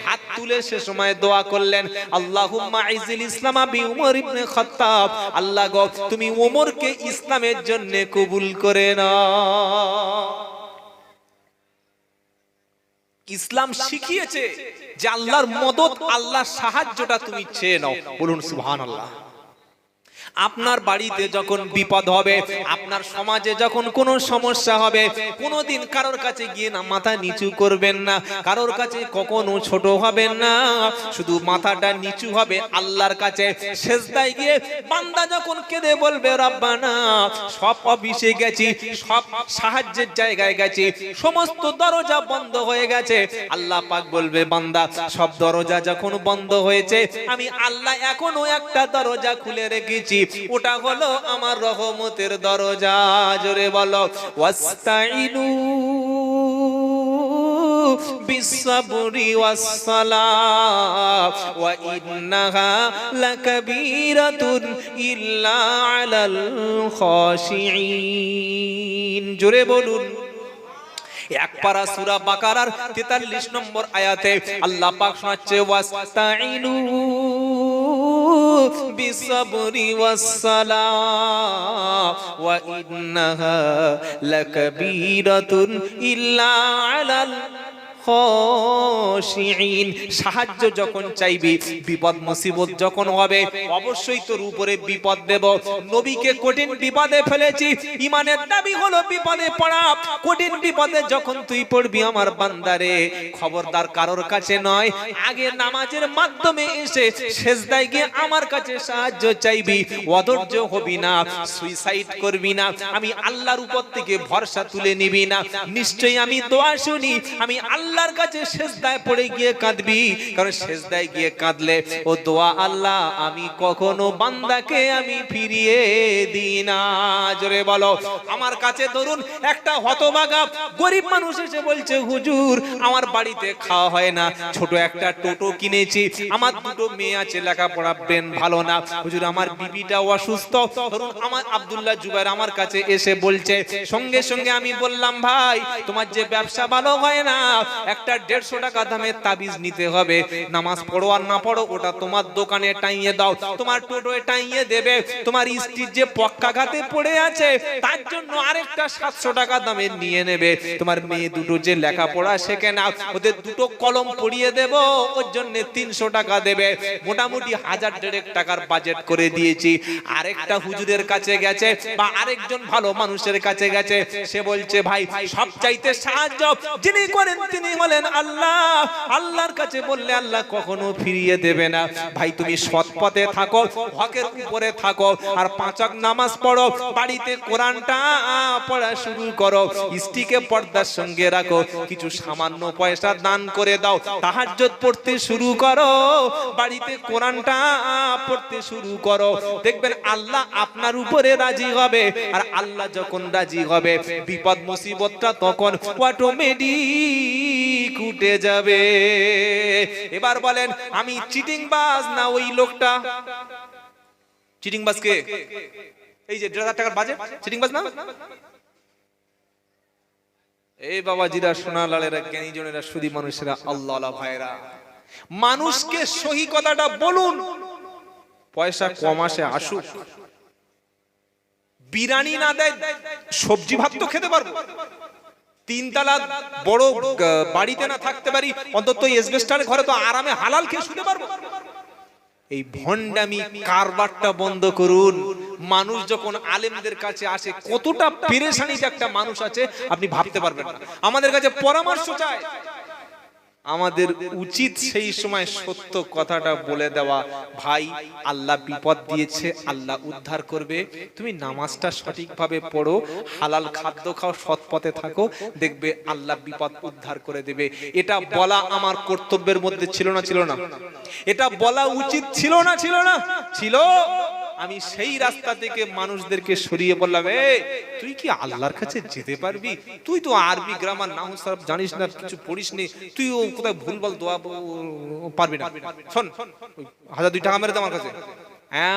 হাত তুলে সে সময় দোয়া করলেন, আল্লাহুম্মা আইজিল ইসলামা বি উমর ইবনে খাত্তাব, আল্লাহ গো তুমি ওমরকে ইসলামের জন্য কবুল করে নাও। ইসলাম শিখিয়েছে যে আল্লাহর মদদ, আল্লাহর সাহায্যটা তুমি চেয়ে নাও। বলুন সুবহানাল্লাহ। আপনার বাড়িতে যখন বিপদ হবে, আপনার সমাজে যখন কোনো সমস্যা হবে, কোনোদিন কারোর কাছে গিয়ে না মাথা নিচু করবেন না, কারোর কাছে কখনো ছোট হবেন না, শুধু মাথাটা নিচু হবে আল্লাহর কাছে। সেজদায় গিয়ে বান্দা যখন কেঁদে বলবে, রব্বানা সব অফিসে গেছি, সব সাহায্যের জায়গায় গেছি, সমস্ত দরজা বন্ধ হয়ে গেছে, আল্লাহ পাক বলবে, বান্দা সব দরজা যখন বন্ধ হয়েছে, আমি আল্লাহ এখনো একটা দরজা খুলে রেখেছি, ওটা হলো আমার রহমতের দরজা। জোরে বলো, ওয়াস্তাইনু বিসসাবরি ওয়াসসালাহ ওয়া ইন্নাহা লাকাবীরাতুন ইল্লা আলাল খাশিঈন। জোরে বলুন। এক পারা সূরা বাকারার 43 নম্বর আয়াতে আল্লাহ পাক শোনাচ্ছে, ওয়াস্তাইনু বিসসাবরি ওয়াসসালাহ ওয়া ইন্নাহা লাকাবীরাতুন ইল্লা আলাল খাশিঈন। সাহায্য যখন চাইবি, বিপদ মুসিবত যখন হবে, অবশ্যই তোর উপরে বিপদ দেব। নবীকে কঠিন বিপদে ফেলেছি, ঈমানের দাবি হলো বিপদে পড়া। কঠিন বিপদে যখন তুই পড়বি আমার বান্দারে, খবরদার কারোর কাছে নয়, আগে নামাজের মাধ্যমে এসে সেজদায় গিয়ে আমার কাছে সাহায্য চাইবি। অধৈর্য হবি না, সুইসাইড করবি না, আমি আল্লাহর উপর থেকে ভরসা তুলে নিবি না। নিশ্চয়ই আমি দোয়া শুনি, আমি আল্লাহর কাছে সেজদায় পড়ে গিয়ে কাঁদবি, কারণ সেজদায় গিয়ে কাঁদলে ও দোয়া আল্লাহ আমি কখনো বান্দাকে আমি ফিরিয়ে দিই না। জোরে বলো। আমার কাছে ধরুন একটা হতভাগা গরিব মানুষ এসে বলছে, হুজুর আমার বাড়িতে খাওয়া হয় না, ছোট একটা টোটো কিনেছি, আমার দুটো মেয়ে আছে, লেখাপড়া ব্রেন ভালো না, হুজুর আমার বিবিটা অসুস্থ। ধরুন আমার আব্দুল্লাহ জুবাইর আমার কাছে এসে বলছে, সঙ্গে সঙ্গে আমি বললাম, ভাই তোমার যে ব্যবসা ভালো হয় না, একটা 150 টাকা দামের তাবিজ নিতে হবে। নামাজ পড়ো আর না পড়ো ওটা তোমার দোকানে টাইয়ে দাও, তোমার টোটোয় টাইয়ে দেবে। তোমার স্ত্রীর যে পক্ষাঘাতে পড়ে আছে তার জন্য আরেকটা 700 টাকা দামের নিয়ে নেবে। তোমার মেয়ে দুটো যে লেখাপড়া শেখে না ওদের দুটো কলম পড়িয়ে দেব, ওর জন্য 300 টাকা দেবে। মোটামুটি 1000 টাকার বাজেট করে দিয়েছি। আরেকটা হুজুরের কাছে গেছে বা আরেকজন ভালো মানুষের কাছে গেছে, সে বলছে ভাই সবচাইতে সাহায্য যিনি করেন তিনি হলেন আল্লাহ। আল্লাহর কাছে বললে আল্লাহ কখনো ফিরিয়ে দেবে না। ভাই তুমি সৎ পথে থাকো, হকের উপরে থাকো, আর 5 ওয়াক্ত নামাজ পড়ো, বাড়িতে কোরআনটা পড়া শুরু করো, স্ত্রীকে পর্দার সঙ্গে রাখো, কিছু সামান্য পয়সা দান করে দাও, তাহাজ্জুদ পড়তে শুরু করো, বাড়িতে কোরআনটা পড়তে শুরু করো, দেখবেন আল্লাহ আপনার উপরে রাজি হবে। আর আল্লাহ যখন রাজি হবে বিপদ মুসিবতটা তখন অটোমেটিক উঠে যাবে। এবার বলেন আমি চিটিংবাজ না ওই লোকটা? চিটিংবাজ কে? এই যে 1,500 টাকার বাজেট চিটিংবাজ না? এই বাবাজিরা, সোনালালেরা, জ্ঞানীজনেরা, সুধী মানুষেরা, আল্লাহওয়ালা ভাইরা, মানুষকে সহি কথাটা বলুন। পয়সা কম আসে আসুক, বিরিয়ানি না দেয় সবজি ভাত তো খেতে পারবো, 3 তলা বড় বাড়িতে না থাকতে পারি অন্তত এসবেস্টার ঘরে তো আরামে হালাল খেয়ে শুতে পারবো। এই ভণ্ডামি কারবারটা বন্ধ করুন। মানুষ যখন আলেমদের কাছে আসে কতটা পেরেশানিতে একটা মানুষ আছে আপনি ভাবতে পারবেন না। আমাদের কাছে পরামর্শ চায়, আমাদের উচিত সেই সময় সত্য কথাটা বলে দেওয়া। ভাই আল্লাহ বিপদ দিয়েছে, আল্লাহ উদ্ধার করবে, তুমি নামাজটা সঠিকভাবে পড়ো, হালাল খাদ্য খাও, সৎ পথে থাকো, দেখবে আল্লাহ বিপদ উদ্ধার করে দেবে। এটা বলা আমার কর্তব্যের মধ্যে ছিল না ছিল না? এটা বলা উচিত ছিল না ছিল না? ছিল। আমি সেই রাস্তা থেকে মানুষদেরকে সরিয়ে বললাম, তুই কি আল্লাহর কাছে যেতে পারবি? তুই তো আরবি গ্রামার নাহু সরফ জানিস না, কিছু পড়িস নি, তুই কোথায় ভুলভাল দোয়া পারবি না। শোন 1000-2 টাকা মেরে দে আমার কাছে,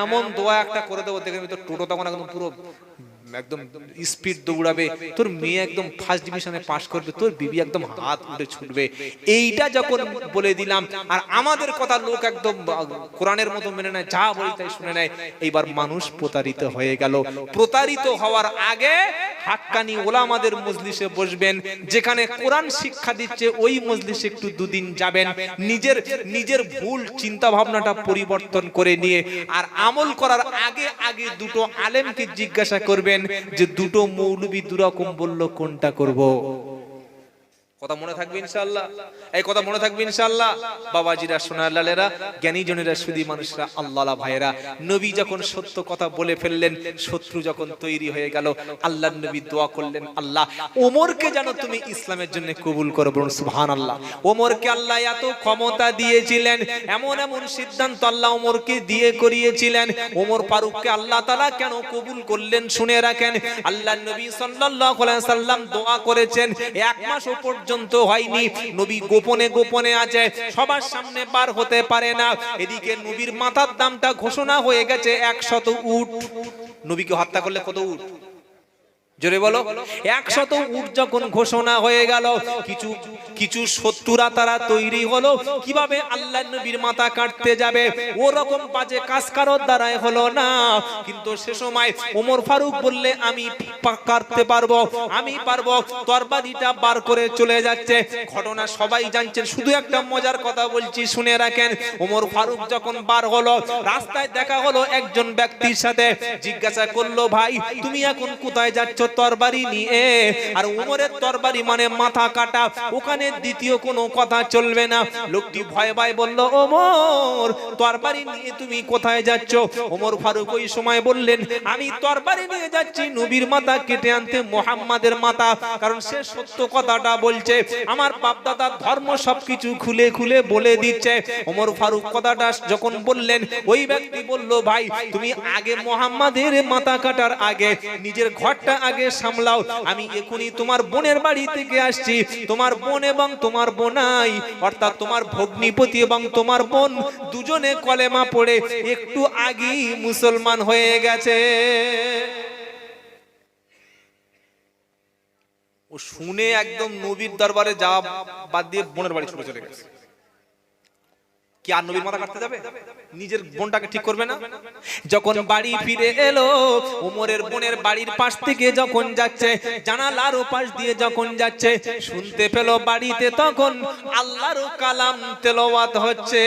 এমন দোয়া একটা করে দেবো দেখে তো টোটো তখন একদম পুরো একদম স্পিড দৌড়াবে, তোর মেয়ে একদম ফার্স্ট ডিভিশনে পাস করবে, তোর বিবি একদম হাত উঠে ছুটবে। এইটা যখন বলে দিলাম আর আমাদের কথা লোক একদম কোরআনের মতো মেনে নেয়, যা বলি তাই শুনে নেয়, এইবার মানুষ প্রতারিত হয়ে গেল। প্রতারিত হওয়ার আগে হাক্কানি ওলামাদের মজলিসে বসবেন, যেখানে কোরআন শিক্ষা দিচ্ছে ওই মজলিসে একটু 2 দিন যাবেন, নিজের ভুল চিন্তা ভাবনাটা পরিবর্তন করে নিয়ে আর আমল করার আগে আগে দুটো আলেমকে জিজ্ঞাসা করবেন যে দুটো মৌলবী দুরকম বললো কোনটা করব। কথা মনে থাকবে ইনশাআল্লাহ? এই কথা মনে থাকবে ইনশাআল্লাহ? বাবাজিরা, সোনালালেরা, জ্ঞানীজনেরা, সুধী মানুষরা, আল্লাহওয়ালা ভাইরা, নবী যখন সত্য কথা বলে ফেললেন, শত্রু যখন তৈরি হয়ে গেল, আল্লাহর নবী দোয়া করলেন, আল্লাহ ওমরকে যেন তুমি ইসলামের জন্য কবুল করো। বলুন সুবহানাল্লাহ। ওমরকে আল্লাহ এত ক্ষমতা দিয়েছিলেন, এমন এমন সিদ্ধান্ত আল্লাহ ওমরকে দিয়ে করিয়েছিলেন। ওমর ফারুককে আল্লাহ তাআলা কেন কবুল করলেন শুনে রাখেন। আল্লাহর নবী সাল্লাল্লাহু আলাইহি সাল্লাম দোয়া করেছেন, 1 মাসও পর্যন্ত হয়নি, নবী গোপনে গোপনে আছে, সবার সামনে বার হতে পারে না। এদিকে নবীর মাথার দামটা ঘোষণা হয়ে গেছে 100 উট। নবীকে হত্যা করলে কত উট? জোরে বলো। 100 উট যখন ঘোষণা হয়ে গেল, কিছু শত্রুরা তারা তৈরি হলো, কিভাবে আল্লাহর নবীর মাথা কাটতে যাবে। ওরকম বাজে কাজ কারোর দ্বারাই হলো না। কিন্তু সে সময় ওমর ফারুক বললে আমি কাটতে পারবো, আমি পারবো, তরবারিটা বার করে চলে যাচ্ছে। ঘটনা সবাই জানছেন, শুধু একটা মজার কথা বলছি শুনে রাখেন। ওমর ফারুক যখন বার হলো, রাস্তায় দেখা হলো একজন ব্যক্তির সাথে, জিজ্ঞাসা করলো, ভাই তুমি এখন কোথায় যাচ্ছ? তরবারি নিয়ে। আর ওমরের তরবারি মানে মাথা কাটা, ওখানে দ্বিতীয় কোনো কথা চলবে না। লোকটি ভয় ভয় বলল, ওমর তরবারি নিয়ে তুমি কোথায় যাচ্ছ? ওমর ফারুক ওই সময় বললেন, আমি তরবারি নিয়ে যাচ্ছি নবীর মাথা কেটে আনতে, মুহাম্মাদের মাথা, কারণ সে সত্য কথাটা বলছে, আমার বাপ দাদার ধর্ম সবকিছু খুলে খুলে বলে দিচ্ছে। ওমর ফারুক কথাটা যখন বললেন, ওই ব্যক্তি বলল, ভাই তুমি আগে মুহাম্মাদের মাথা কাটার আগে নিজের ঘরটা আগে সামলাও, আমি এখনই তোমার বোনের বাড়ি থেকে আসছি। তোমার বোন এবং তোমার বোনাই, অর্থাৎ তোমার ভগ্নিপতি এবং তোমার বোন দুজনে কলেমা পড়ে একটু আগেই মুসলমান হয়ে গেছে। ও শুনে একদম নবীর দরবারে যাওয়া বাদ দিয়ে বোনের বাড়ি ছুটে চলে গেছে। কি আর নবীর মাথা কাটতে যাবে? নিজের বোনটাকে ঠিক করবে না? যখন বাড়ি ফিরে এলো, ওমরের বোনের বাড়ির পাশ থেকে যখন যাচ্ছে, জানালার পাশ দিয়ে যখন যাচ্ছে, শুনতে পেল বাড়িতে তখন আল্লাহর কালাম তেলাওয়াত হচ্ছে।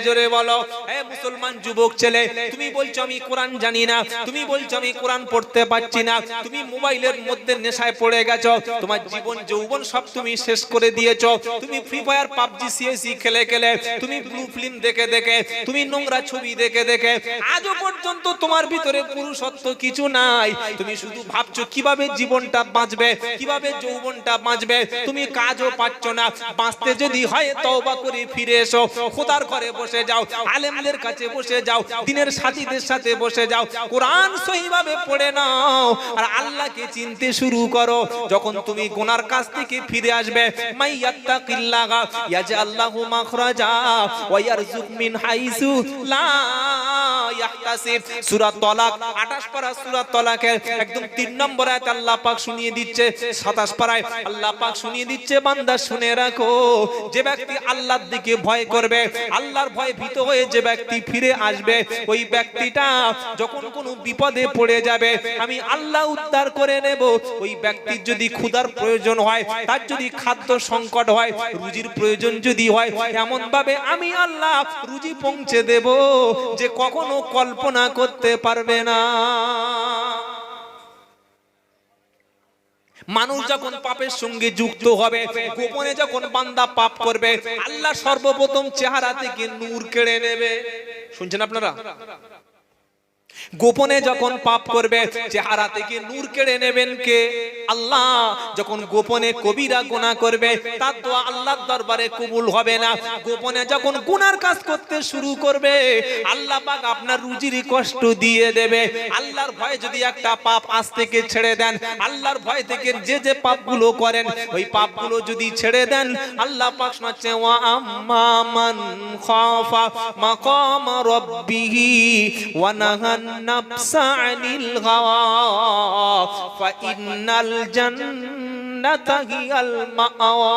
জোরে বলো হে মুসলমান যুবক ছেলে, তুমি বলছো আমি কোরআন জানি না, তুমি বলছো আমি কোরআন পড়তে পারছি না, তুমি মোবাইলের মধ্যে নেশায় পড়ে গেছো, তোমার জীবন যৌবন সব তুমি শেষ করে দিয়েছো, তুমি ফ্রি ফায়ার পাবজি সিএসি খেলে খেলে, তুমি ব্লু ফিল্ম দেখে দেখে, তুমি নোংরা ছবি দেখে দেখে আজও পর্যন্ত তোমার ভিতরে পুরুষত্ব কিছু নাই। তুমি শুধু ভাবছো কিভাবে জীবনটা বাঁচবে, কিভাবে যৌবনটা বাঁচবে, তুমি কাজও পাচ্ছ না। বাঁচতে যদি হয় তওবা করে ফিরে এসো, খোদার ঘরে বসে যাও, আলেমদের কাছে বসে যাও, দ্বীনের সাথীদের সাথে বসে যাও, কোরআন সহিভাবে পড়ে নাও আর আল্লাহকে চিনতে শুরু করো। যখন তুমি গুনার কাছ থেকে ফিরে আসবে, মাইয়াত্তাকিল্লাহ ইয়াজআল লাহু মাখরাজা ওয়া ইয়ারযুক মিন হাইসু লা ইয়াহতাসিব। সূরা তালাক 28 পারা সূরা তালাকের একদম 3 নম্বর আয়াত আল্লাহ পাক শুনিয়ে দিচ্ছে। 27 পারায় আল্লাহ পাক শুনিয়ে দিচ্ছে, বান্দা শুনে রাখো, যে ব্যক্তি আল্লাহর দিকে ভয় করবে, আল্লাহর ভয়ে ভীত হয়ে যে ব্যক্তি ফিরে আসবে, ওই ব্যক্তিটা যখন কোনো বিপদে পড়ে যাবে আমি আল্লাহ উদ্ধার করে নেব। ওই ব্যক্তির যদি ক্ষুধার প্রয়োজন হয়, তার যদি খাদ্য সংকট হয়, রুজির প্রয়োজন যদি হয়, এমন ভাবে আমি আল্লাহ রুজি পৌঁছে দেব যে কখনো কল্পনা করতে পারবে না। মানুষ যখন পাপের সঙ্গে যুক্ত হবে, গোপনে যখন বান্দা পাপ করবে, আল্লাহ সর্বপ্রথম চেহারা থেকে নূর কেড়ে নেবে। শুনছেন আপনারা? গোপনে যখন পাপ করবে, চেহারা থেকে নূর কেড়ে নেবেন কে? আল্লাহ। যখন গোপনে কবিরা গুনাহ করবে, তার দোয়া আল্লাহর দরবারে কবুল হবে না। গোপনে যখন গুনার কাজ করতে শুরু করবে, আল্লাহ পাক আপনার রুজির কষ্ট দিয়ে দেবে। আল্লাহর ভয়ে যদি একটা পাপ আজ থেকে ছেড়ে দেন, আল্লাহর ভয় থেকে যে যে পাপগুলো করেন, ওই পাপগুলো যদি ছেড়ে দেন, আল্লাহ পাক শোনাচ্ছে, ওয়া আম্মা মান খাফা মাকাম রাব্বিহি ওয়া নাহান নাফসা আনিল হাওয়া ফাইন্নাল জান্নাতা হিয়াল মাআওয়া।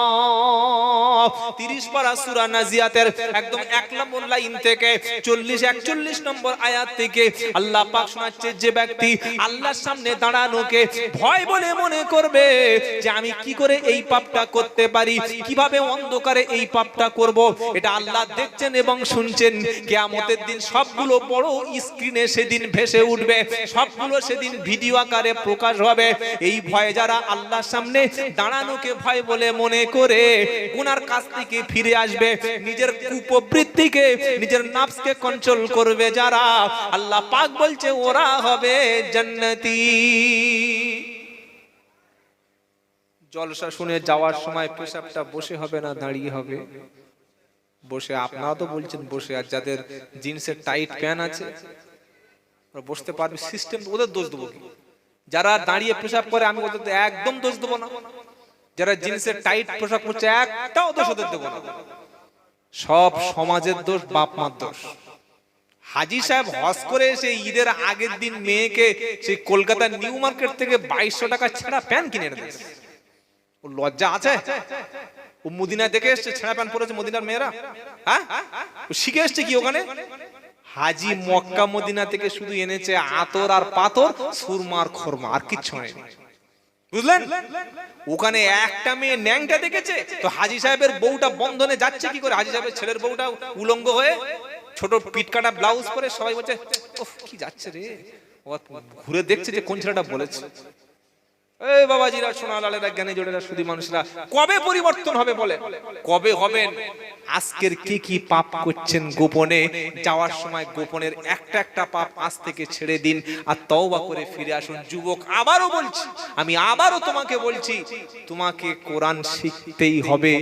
30 পারা সূরা নাজিয়াতের একদম 1 নম্বর লাইন থেকে 40-41 নম্বর আয়াত থেকে আল্লাহ পাক শোনাচ্ছে, যে ব্যক্তি আল্লাহর সামনে দাঁড়ানোকে ভয় বলে মনে করবে যে আমি কি করে এই পাপটা করতে পারি, কিভাবে অন্ধকারে এই পাপটা করব, এটা আল্লাহ দেখছেন এবং শুনছেন। কিয়ামতের দিন সবগুলো বড় স্ক্রিনে সেদিন ভেসে উঠবে, সবগুলো সেদিন ভিডিও আকারে প্রকাশ হবে। এই ভয়ে যারা আল্লাহর সামনে দাঁড়ানোকে ভয় বলে মনে করে গুনার কাছ থেকে ফিরে আসবে, নিজের কুপ্রবৃত্তিকে, নিজের নাফসকে কন্ট্রোল করবে যারা, আল্লাহ পাক বলছে ওরা হবে জান্নাতি। জলসা শুনে যাওয়ার সময় পেশাবটা বসে হবে না দাঁড়িয়ে হবে? বসে। আপনারা তো বলছেন বসে, আর যাদের জিন্সের টাইট প্যান্ট আছে বসতে পারবে, সিস্টেম ওদের দোষ দেবো কি? যারা দাঁড়িয়ে পেশাব করে আমি ওদের একদম দোষ দেবো না। যারা জিন্সের টাইট পোশাক পরছে একটাও দোষ ওদের দেবো না। সব সমাজের দোষ, বাপ মার দোষ। হাজি সাহেব হজ করে এসে ঈদের আগের দিন মেয়েকে সেই কলকাতার নিউ মার্কেট থেকে 2200 টাকা ছেঁড়া প্যান্ট কিনে এনে দিয়েছে। ও লজ্জা আছে? ও মদিনা দেখে এসছে ছেঁড়া প্যান্ট পরেছে মদিনার মেয়েরা? হ্যাঁ, ও শিখে এসছে কি ওখানে? হাজি মক্কা মদিনা থেকে শুধু এনেছে আতর আর পাথর, সুরমার খরমা, আর কিচ্ছু নেই। বুঝলেন? ওখানে একটা মেয়ে ন্যাংটা দেখেছে, তো হাজি সাহেবের বউটা বন্ধনে যাচ্ছে কি করে? হাজি সাহেবের ছেলের বউটা উলঙ্গ হয়ে ছোট পিটকাটা ব্লাউজ পরে, সবাই বলছে ওফ কি যাচ্ছে রে। ও ঘুরে দেখছে যে কোন ছেলেটা বলেছে। এই বাবাজিরা, সোনালালেরা, জ্ঞানী জোড়েরা, সুধী মানুষরা, কবে পরিবর্তন হবে বলে? কবে হবেন? আজকের কি কি পাপ করছেন গোপনে, যাওয়ার সময় গোপনের একটা একটা পাপ আজ থেকে ছেড়ে দিন আর তওবা করে ফিরে আসুন। যুবক, আবারও বলছি, আমি আবারও তোমাকে বলছি, তোমাকে কোরআন শিখতেই হবে।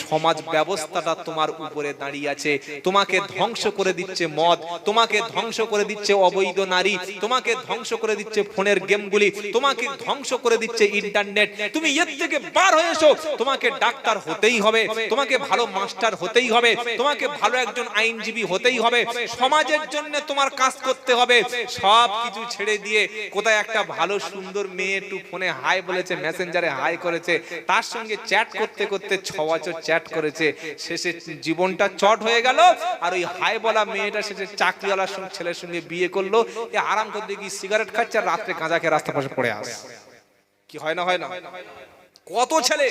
সমাজ ব্যবস্থাটা তোমার উপরে দাঁড়িয়ে আছে, তোমাকে ধ্বংস করে দিচ্ছে মদ, তোমাকে ধ্বংস করে দিচ্ছে অবৈধ নারী, তোমাকে ধ্বংস করে দিচ্ছে ফোনের গেমগুলি, তোমাকে ধ্বংস করে দিচ্ছে ইন্টারনেট। তুমি এর থেকে বার হয়ে এসো, তোমাকে ডাক্তার হতেই হবে, তোমাকে ভালো মাস্টার হতেই হবে, তোমাকে ভালো একজন আইনজীবী হতেই হবে, সমাজের জন্য তোমার কাজ করতে হবে। সব কিছু ছেড়ে দিয়ে কোথায় একটা ভালো সুন্দর মেয়ে একটু ফোনে হাই বলেছে, মেসেঞ্জারে হাই করেছে, তার সঙ্গে চ্যাট করতে করতে 6 বছর চ্যাট করেছে, শেষে জীবনটা চট হয়ে গেল। আর ওই হাই বলা মেয়েটা শেষে চাকরিওয়ালার সঙ্গে ছেলের সঙ্গে বিয়ে করলো, এ আরাম করতে গিয়ে সিগারেট খাচ্ছে আর রাত্রে গাঁজা খেয়ে রাস্তার পাশে পড়ে আসে। কি হয় না? হয় না? কত ছেলে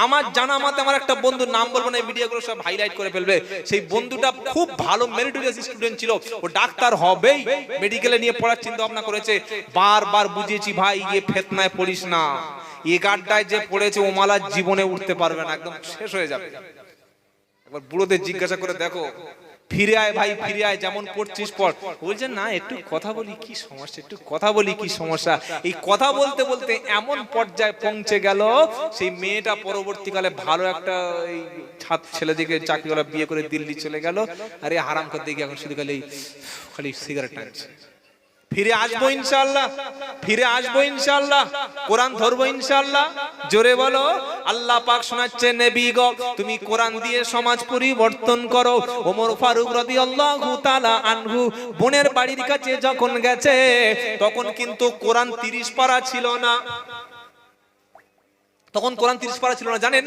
আমার জানা মতে, আমার একটা বন্ধু, নাম বলবো না, ভিডিওগুলো সব হাইলাইট করে ফেলবে, সেই বন্ধুটা খুব ভালো মেরিটোরিয়াস স্টুডেন্ট ছিল, ও ডাক্তার হবেই, মেডিকেলে নিয়ে পড়ার চিন্তা ভাবনা করেছে। বারবার বুঝিয়েছি, ভাই এই ফিতনায় পড়িস না, এই গাড্ডায় যে পড়েছে ও মালা জীবনে উঠতে পারবে না, একদম শেষ হয়ে যাবে। একবার বুড়োদের জিজ্ঞাসা করে দেখো, ফিরে আয় ভাই, ফিরে আয়, যেমন পড়ছিস পড়। বলছে না, একটু কথা বলি, কি সমস্যা, একটু কথা বলি, কি সমস্যা। এই কথা বলতে বলতে এমন পর্যায়ে পৌঁছে গেল, সেই মেয়েটা পরবর্তীকালে ভালো একটা এই ছেলেদিকে চাকরিওয়ালা বিয়ে করে দিল্লি চলে গেল। আরে হারাম করতে গিয়ে এখন শুধু খালি সিগারেট টানছে। ফিরে আসবো ইনশাআল্লাহ, ফিরে আসবো ইনশাআল্লাহ, কোরআন ধরবো ইনশাআল্লাহ। জোরে বলো। আল্লাহ পাক শোনাচ্ছে, নবী গো তুমি কোরআন দিয়ে সমাজ পরিবর্তন করো। ওমর ফারুক রাদিয়াল্লাহু তাআলা আনহু বোনের বাড়ির কাছে যখন গেছে, তখন কিন্তু কোরআন 30 পারা ছিল না। তখন কোরআন 30 পারা ছিল না, জানেন?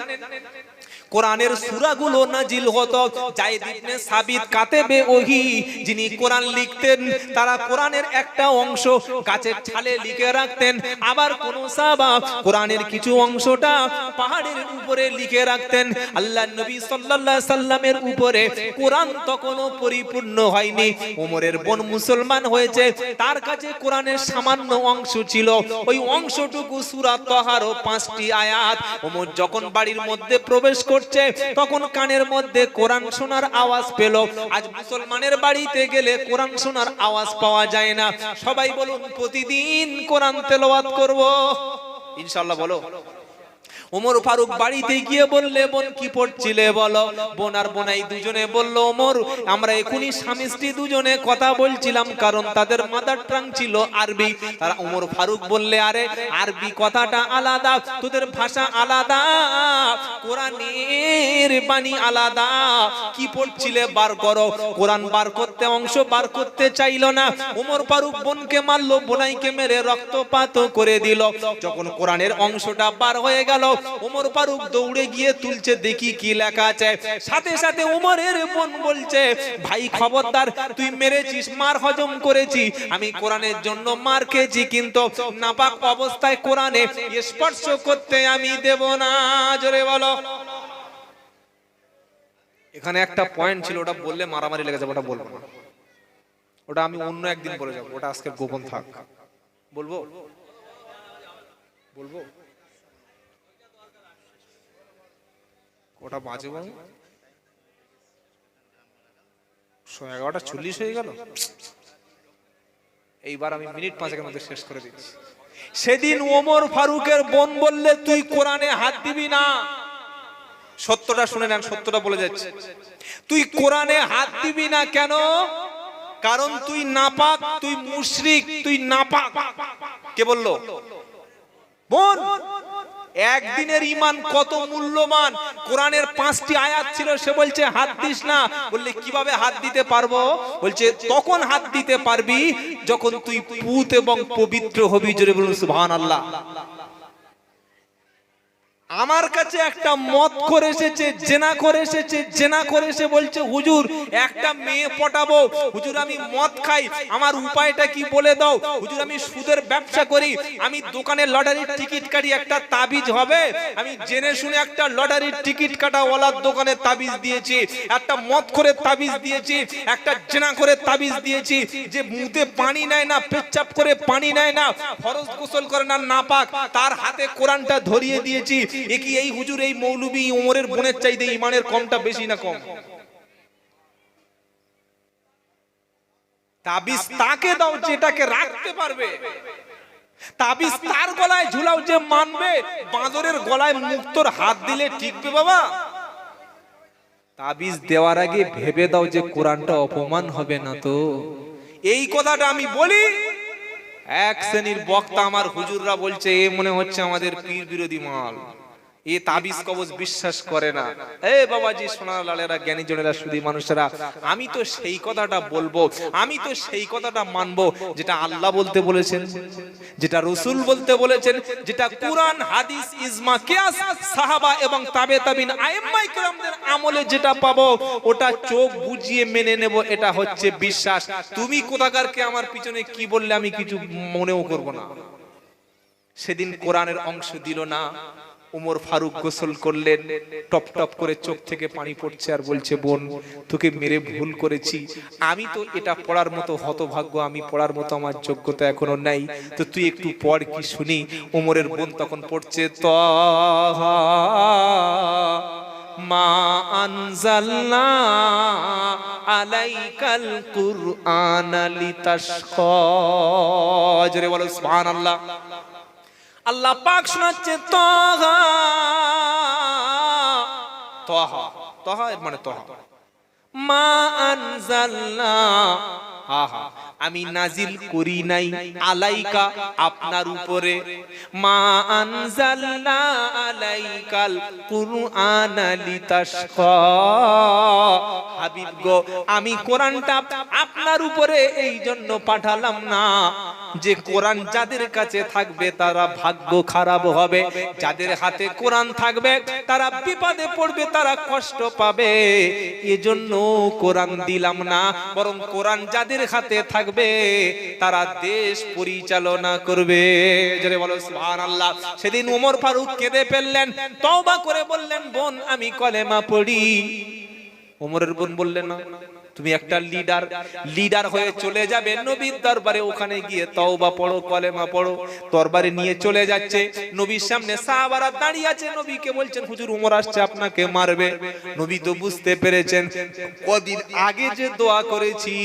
কোরআনের সূরাগুলো নাজিল হতো। যায়েদ ইবনে সাবিত কাতেবে ওহী, যিনি কোরআন লিখতেন, তারা কোরআনের একটা অংশ গাছের ছালে লিখে রাখতেন। আবার কোন সাহাবা কোরআনের কিছু অংশটা পাহাড়ের উপরে লিখে রাখতেন। আল্লাহর নবী সাল্লাল্লাহু আলাইহি সাল্লামের উপরে কোরআন তখনও পরিপূর্ণ হয়নি। ওমরের বোন মুসলমান হয়েছে, তার কাছে কোরআনের সামান্য অংশ ছিল। ওই অংশটুকু সূরা তাহার 5টি আয়াত। ওমর যখন বাড়ির মধ্যে প্রবেশ তখন কানের মধ্যে কোরআন শোনার আওয়াজ পেল। আজ মুসলমানের বাড়িতে গেলে কোরআন শোনার আওয়াজ পাওয়া যায় না। সবাই বলুন, প্রতিদিন কোরআন তেলাওয়াত করব ইনশাআল্লাহ, বলো। ওমর ফারুক বাড়িতে গিয়ে বললে, বোন কি পড়ছিলে বলো। বোন আর বোনাই দুজনে বলল, ওমর আমরা এখনই স্বামী স্ত্রী দুজনে কথা বলছিলাম, কারণ তাদের মাদার টাং ছিল আরবি। তারা ওমর ফারুক বললে, আরে আরবি কথাটা আলাদা, তোদের ভাষা আলাদা, কোরআনের বাণী আলাদা, কি পড়ছিলে বার করো। কোরআন বার করতে, অংশ বার করতে চাইল না। ওমর ফারুক বোনকে মারলো, বোনাইকে মেরে রক্তপাত করে দিল। যখন কোরআনের অংশটা বার হয়ে গেল, ওমর ফারুক দৌড়ে গিয়ে তুলছে, দেখি কি লেখা আছে। সাথে সাথে ওমরের বোন বলছে, ভাই খবরদার, তুই মেরেছিস, মার হজম করেছি, আমি কোরআনের জন্য মার খেয়েছি, কিন্তু নাপাক অবস্থায় কোরআনে স্পর্শ করতে আমি দেব না। জোরে বলো। এখানে একটা পয়েন্ট ছিল, ওটা বললে মারামারি লেগে যাবে, ওটা বলবো না, ওটা আমি অন্য একদিন বলে যাবো, ওটা আজকে গোপন থাক। বলবো বলবো ওটা বাজে বল, 11:40 হয়ে গেল। এইবার আমি মিনিট 5 মধ্যে শেষ করে দিচ্ছি। সেদিন ওমর ফারুকের বোন বললে, তুই কোরআনে হাত দিবি না। সত্যটা শুনে নেন, সত্যটা বলে যাচ্ছে। তুই কোরআনে হাত দিবি না কেন? কারণ তুই নাপাক, তুই মুশরিক, তুই নাপাক। কে বললো? বোন। একদিনের ঈমান কত মূল্যবান। কোরআনের 5টি আয়াত ছিল, সে বলছে হাত দিস না। বললে কিভাবে হাত দিতে পারবো? বলছে তখন হাত দিতে পারবি যখন তুই পুত এবং পবিত্র হবি। জোরে বলুন সুবহানাল্লাহ। আমার কাছে একটা মদ করে এসেছে, জেনা করে এসেছে, জেনা করে এসে বলছে, হুজুর একটা মেয়ে পটাবো, হুজুর আমি মদ খাই, আমার উপায়টা কি বলে দাও। হুজুর আমি সুদের ব্যবসা করি, আমি দোকানে লটারির টিকিট কাটি, একটা তাবিজ হবে। আমি জেনে শুনে একটা লটারির টিকিট কাটা ওয়ালার দোকানে তাবিজ দিয়েছি, একটা মদ করে তাবিজ দিয়েছি, একটা জেনা করে তাবিজ দিয়েছি, যে মুখে পানি নেয় না, পেচ্ছাপ করে পানি নেয় না, ফরজ গোসল করে না, নাপাক, তার হাতে কোরআনটা ধরিয়ে দিয়েছি। একই এই হুজুর, এই মৌলবী ওমরের বোনের চাইতে ঈমানের কমটা বেশি না কম? তাবিজ তাকে দাও যেটাকে রাখতে পারবে, তাবিজ তার গলায় ঝুলাও যে মানবে। বাঁদরের গলায় মুক্তোর হাত দিলে টিকবে বাবা? তাবিজ দেওয়ার আগে ভেবে দাও যে কোরআনটা অপমান হবে না তো। এই কথাটা আমি বলি, এক শ্রেণীর বক্তা আমার হুজুররা বলছে এ মনে হচ্ছে আমাদের পীর বিরোধী মাল, এ তাবিজ কবজ বিশ্বাস করে না। এ বাবাজি সোনার লালেরা, জ্ঞানী জনেরা, শুধু মানুষেরা, আমি তো সেই কথাটা বলবো, আমি তো সেই কথাটা মানবো যেটা আল্লাহ বলতে বলেছেন, যেটা রাসূল বলতে বলেছেন, যেটা কুরআন হাদিস ইজমা কিয়াস সাহাবা এবং তাবে তাবিন আইম্মায়ে কিরামদের আমলে যেটা পাবো ওটা চোখ বুজিয়ে মেনে নেব, এটা হচ্ছে বিশ্বাস। তুমি কোথাকারকে আমার পিছনে কি বললে আমি কিছু মনেও করব না। সেদিন কোরআনের অংশ দিল না, উমর ফারুক গোসল করলেন, টপ টপ করে চোখ থেকে পানি পড়ছে আর বলছে বোন তোকে মেরে ভুল করেছি, আমি তো এটা পড়ার মতো হতভাগ্য, আমি পড়ার মতো আমার যোগ্যতা এখনো নাই, তো তুই একটু পড় কি শুনি। উমরের বোন তখন পড়ছে তাহা মা আনজালনা আলাইকাল কুরআনা লিতাশকা। জোরে বলো সুবহানাল্লাহ। আল্লাহ পাক শোনাচ্ছে তাহা, তাহা, তাহা এর মানে তাহা, মা আনজালনা, আহা আমি নাজিল করি নাই, আলাইকা আপনার উপরে, মা আনজালনা আলাইকাল কুরআনা লিতাশকা। হাবিব গো আমি কোরআনটা আপনার উপরে এই জন্য পাঠালাম না যে কোরআন যাদের কাছে থাকবে তারা ভাগ্য খারাপ হবে, যাদের হাতে কোরআন থাকবে তারা বিপদে পড়বে, তারা কষ্ট পাবে, এজন্য কোরআন দিলাম না, বরং কোরআন যাদের হাতে থাকবে তারা দেশ পরিচালনা করবে। জোরে বলো সুবহানাল্লাহ। সেদিন ওমর ফারুক কেঁদে ফেললেন, তওবা করে বললেন বোন আমি কলেমা পড়ি। ওমরের বোন বললেন না, তুমি একটা লিডার হয়ে চলে যাবে নবীর দরবারে, ওখানে গিয়ে তওবা পড়ো, কলেমা পড়ো। দরবারে নিয়ে চলে যাচ্ছে, নবীর সামনে সাহাবারা দাঁড়িয়ে আছে, নবীকে বলছেন হুজুর ওমর আসছে আপনাকে মারবে। নবী তো বুঝতে পেরেছেন কদিন আগে যে দোয়া করেছি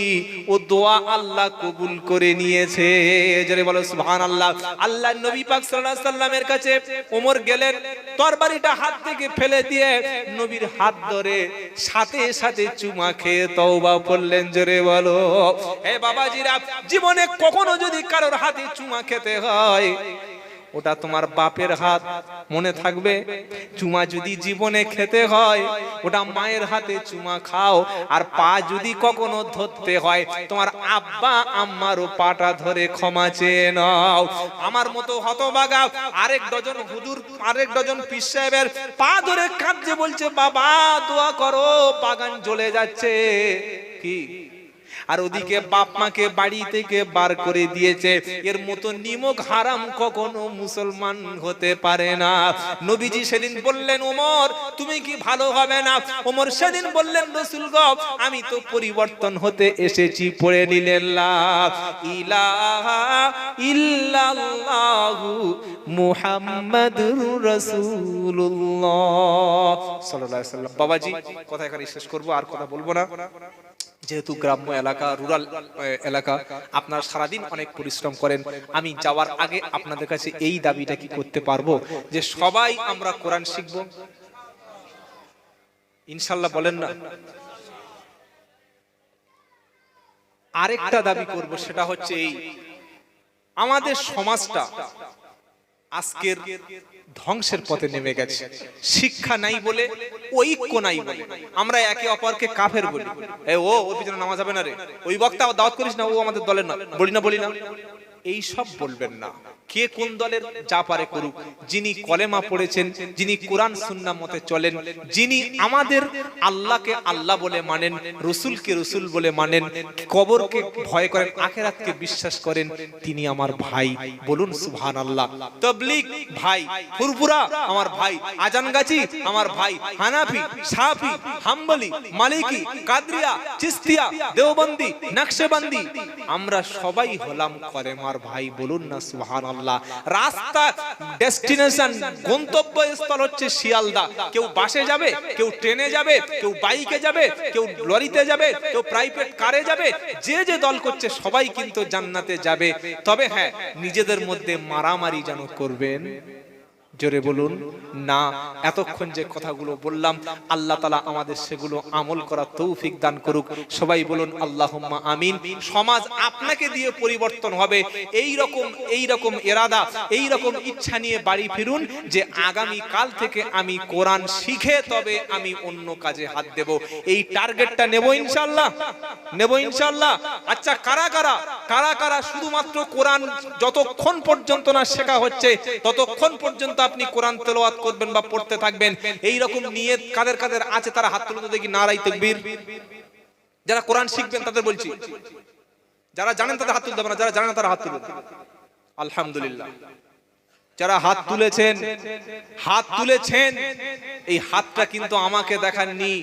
ও দোয়া আল্লাহ কবুল করে নিয়েছে। যারে বলো সুবহানাল্লাহ। আল্লাহর নবী পাক সাল্লাল্লাহু আলাইহি সাল্লামের কাছে ওমর গেলেন, তরবারিটা হাত থেকে ফেলে দিয়ে নবীর হাত ধরে সাথে সাথে চুমা খেয়ে তওবা পড়লেন। জোরে বলো। হে বাবাজিরা, জীবনে কখনো যদি কারোর হাতে চুমা খেতে হয় ওটা তোমার বাপের হাত, মনে থাকবে। চুমা যদি জীবনে খেতে হয় ওটা মায়ের হাতে চুমা খাও। আর পা যদি কখনো ধরতে হয় তোমার আব্বা আম্মারও পাটা ধরে ক্ষমা চেয়ে নাও। আমার মতো হতভাগা আরেক ডজন হুজুর, আরেক ডজন পীর সাহেবের পা ধরে কাঁদছে, বলছে বাবা দোয়া করো বাগান জ্বলে যাচ্ছে কি। আর ওদিকে বাপ মাকে বাড়ি থেকে বার করে দিয়েছে। এর মতো নিমক হারাম কখনো মুসলমান হতে পারে না। নবীজি সেদিন বললেন ওমর তুমি কি ভালো হবে না? ওমর সেদিন বললেন রাসূল গো আমি তো পরিবর্তন হতে এসেছি। পড়ে নিলেন লা ইলাহা ইল্লাল্লাহু মুহাম্মাদুর রাসূলুল্লাহ সাল্লাল্লাহু আলাইহি ওয়াসাল্লাম। বাবাজি কথা এখানে শেষ করব, আর কথা বলবো না। যেহেতু গ্রাম্য এলাকা, রুরাল এলাকা, আপনারা সারাদিন অনেক পরিশ্রম করেন, আমি যাওয়ার আগে আপনাদের কাছে এই দাবিটা কি করতে পারবো যে সবাই আমরা কোরআন শিখবো ইনশাআল্লাহ, বলেন না? আরেকটা দাবি করব, সেটা হচ্ছে এই আমাদের সমাজটা আজকের ধ্বংসের পথে নেমে গেছে। শিক্ষা নাই বলে, ঐক্য নাই বলে আমরা একে অপরকে কাফের বলি। ও ওর পিছনে নামাজ হবে না রে, ওই বক্তা দাওয়াত করিস না, ও আমাদের দলের না, বলি না। এই সব বলবেন না। কে কোন দলের যা পারে করুক, যিনি কলেমা পড়েছেন, যিনি কোরআন সুন্নাহ মতে চলেন, যিনি আমাদের আল্লাহকে আল্লাহ বলে মানেন, রাসূলকে রাসূল বলে মানেন, কবরকে ভয় করেন, আখিরাতকে বিশ্বাস করেন, তিনি আমার ভাই। বলুন সুবহানাল্লাহ। তাবলীগ ভাই, ফুরফুরা আমার ভাই, আজানগাছি আমার ভাই, হানাফি, শাফি, হাম্বলি, মালিকি, কাদরিয়া, চিশতিয়া, দেওবন্দি, নকশবন্দি, আমরা সবাই হলাম কলেমার ভাই। বলুন না সুবহানাল্লাহ। রাস্তা ডেস্টিনেশন, গন্তব্যস্থল হচ্ছে শিয়ালদা। কেউ বাসে যাবে, কেউ ট্রেনে যাবে, কেউ বাইকে যাবে, কেউ লরিতে যাবে, কেউ প্রাইভেট কারে যাবে, যে যে দল করছে সবাই কিন্তু জান্নাতে যাবে। তবে হ্যাঁ, নিজেদের মধ্যে মারামারি যেন করবেন জোরে বলুন না। এতক্ষণ যে কথাগুলো বললাম আল্লাহ তাআলা আমাদের সেগুলো আমল করার তৌফিক দান করুক। সবাই বলুন আল্লাহুম্মা আমিন। সমাজ আপনাকে দিয়ে পরিবর্তন হবে, এই রকম ইরাদা, এই রকম ইচ্ছা নিয়ে বাড়ি ফিরুন যে আগামী কাল থেকে আমি কোরআন শিখে তবে আমি অন্য কাজে হাত দেব। এই টার্গেটটা নেব ইনশাআল্লাহ, নেব ইনশাআল্লাহ। আচ্ছা, কারা কারা শুধুমাত্র কোরআন যতক্ষণ পর্যন্ত না শেখা হচ্ছে ততক্ষণ পর্যন্ত আপনি কোরআন তেলাওয়াত করবেন বা পড়তে থাকবেন, এই রকম নিয়ত কাদের কাদের আছে তারা হাত তুলে দেখি, নারায়ে তাকবীর। যারা কোরআন শিখবেন তাদের বলছি, যারা জানেন তাদের হাত তুলতে হবে না, যারা জানেন না তারা হাত তুলুন। আলহামদুলিল্লাহ, যারা হাত তুলেছেন এই হাতটা কিন্তু আমাকে দেখাননি,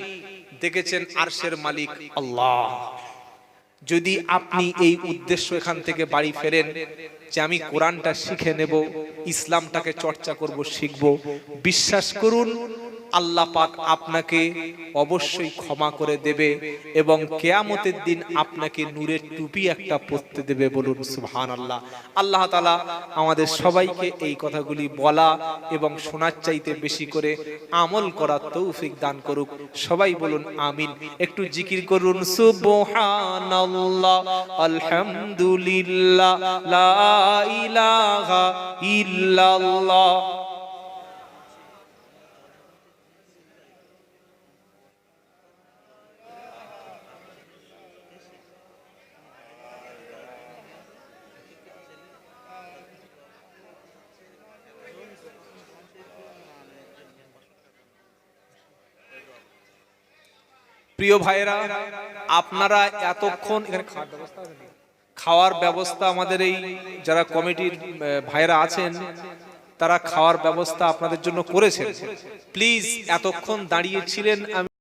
দেখেছেন আরশের মালিক আল্লাহ। যদি আপনি এই উদ্দেশ্য এখান থেকে বাড়ি ফেরেন যে আমি কোরআনটা শিখে নেব, ইসলামটাকে চর্চা করব, শিখব, বিশ্বাস করুন আল্লাহ পাক আপনাকে অবশ্যই ক্ষমা করে দেবে এবং কিয়ামতের দিন আপনাকে নূরের টুপি একটা পরতে দেবে। বলুন সুবহানাল্লাহ। আল্লাহ তাআলা আমাদের সবাইকে এই কথাগুলি বলা এবং শোনার চাইতে বেশি করে আমল করার তৌফিক দান করুক। সবাই বলুন আমিন। একটু জিকির করুন সুবহানাল্লাহ, আলহামদুলিল্লাহ, লা ইলাহা ইল্লাল্লাহ। প্রিয় ভাইরা, আপনারা এতক্ষণ এখানে খাওয়ার ব্যবস্থা আমাদের এই যারা কমিটির ভাইরা আছেন তারা খাওয়ার ব্যবস্থা আপনাদের জন্য করেছেন। প্লিজ এতক্ষণ দাঁড়িয়েছিলেন,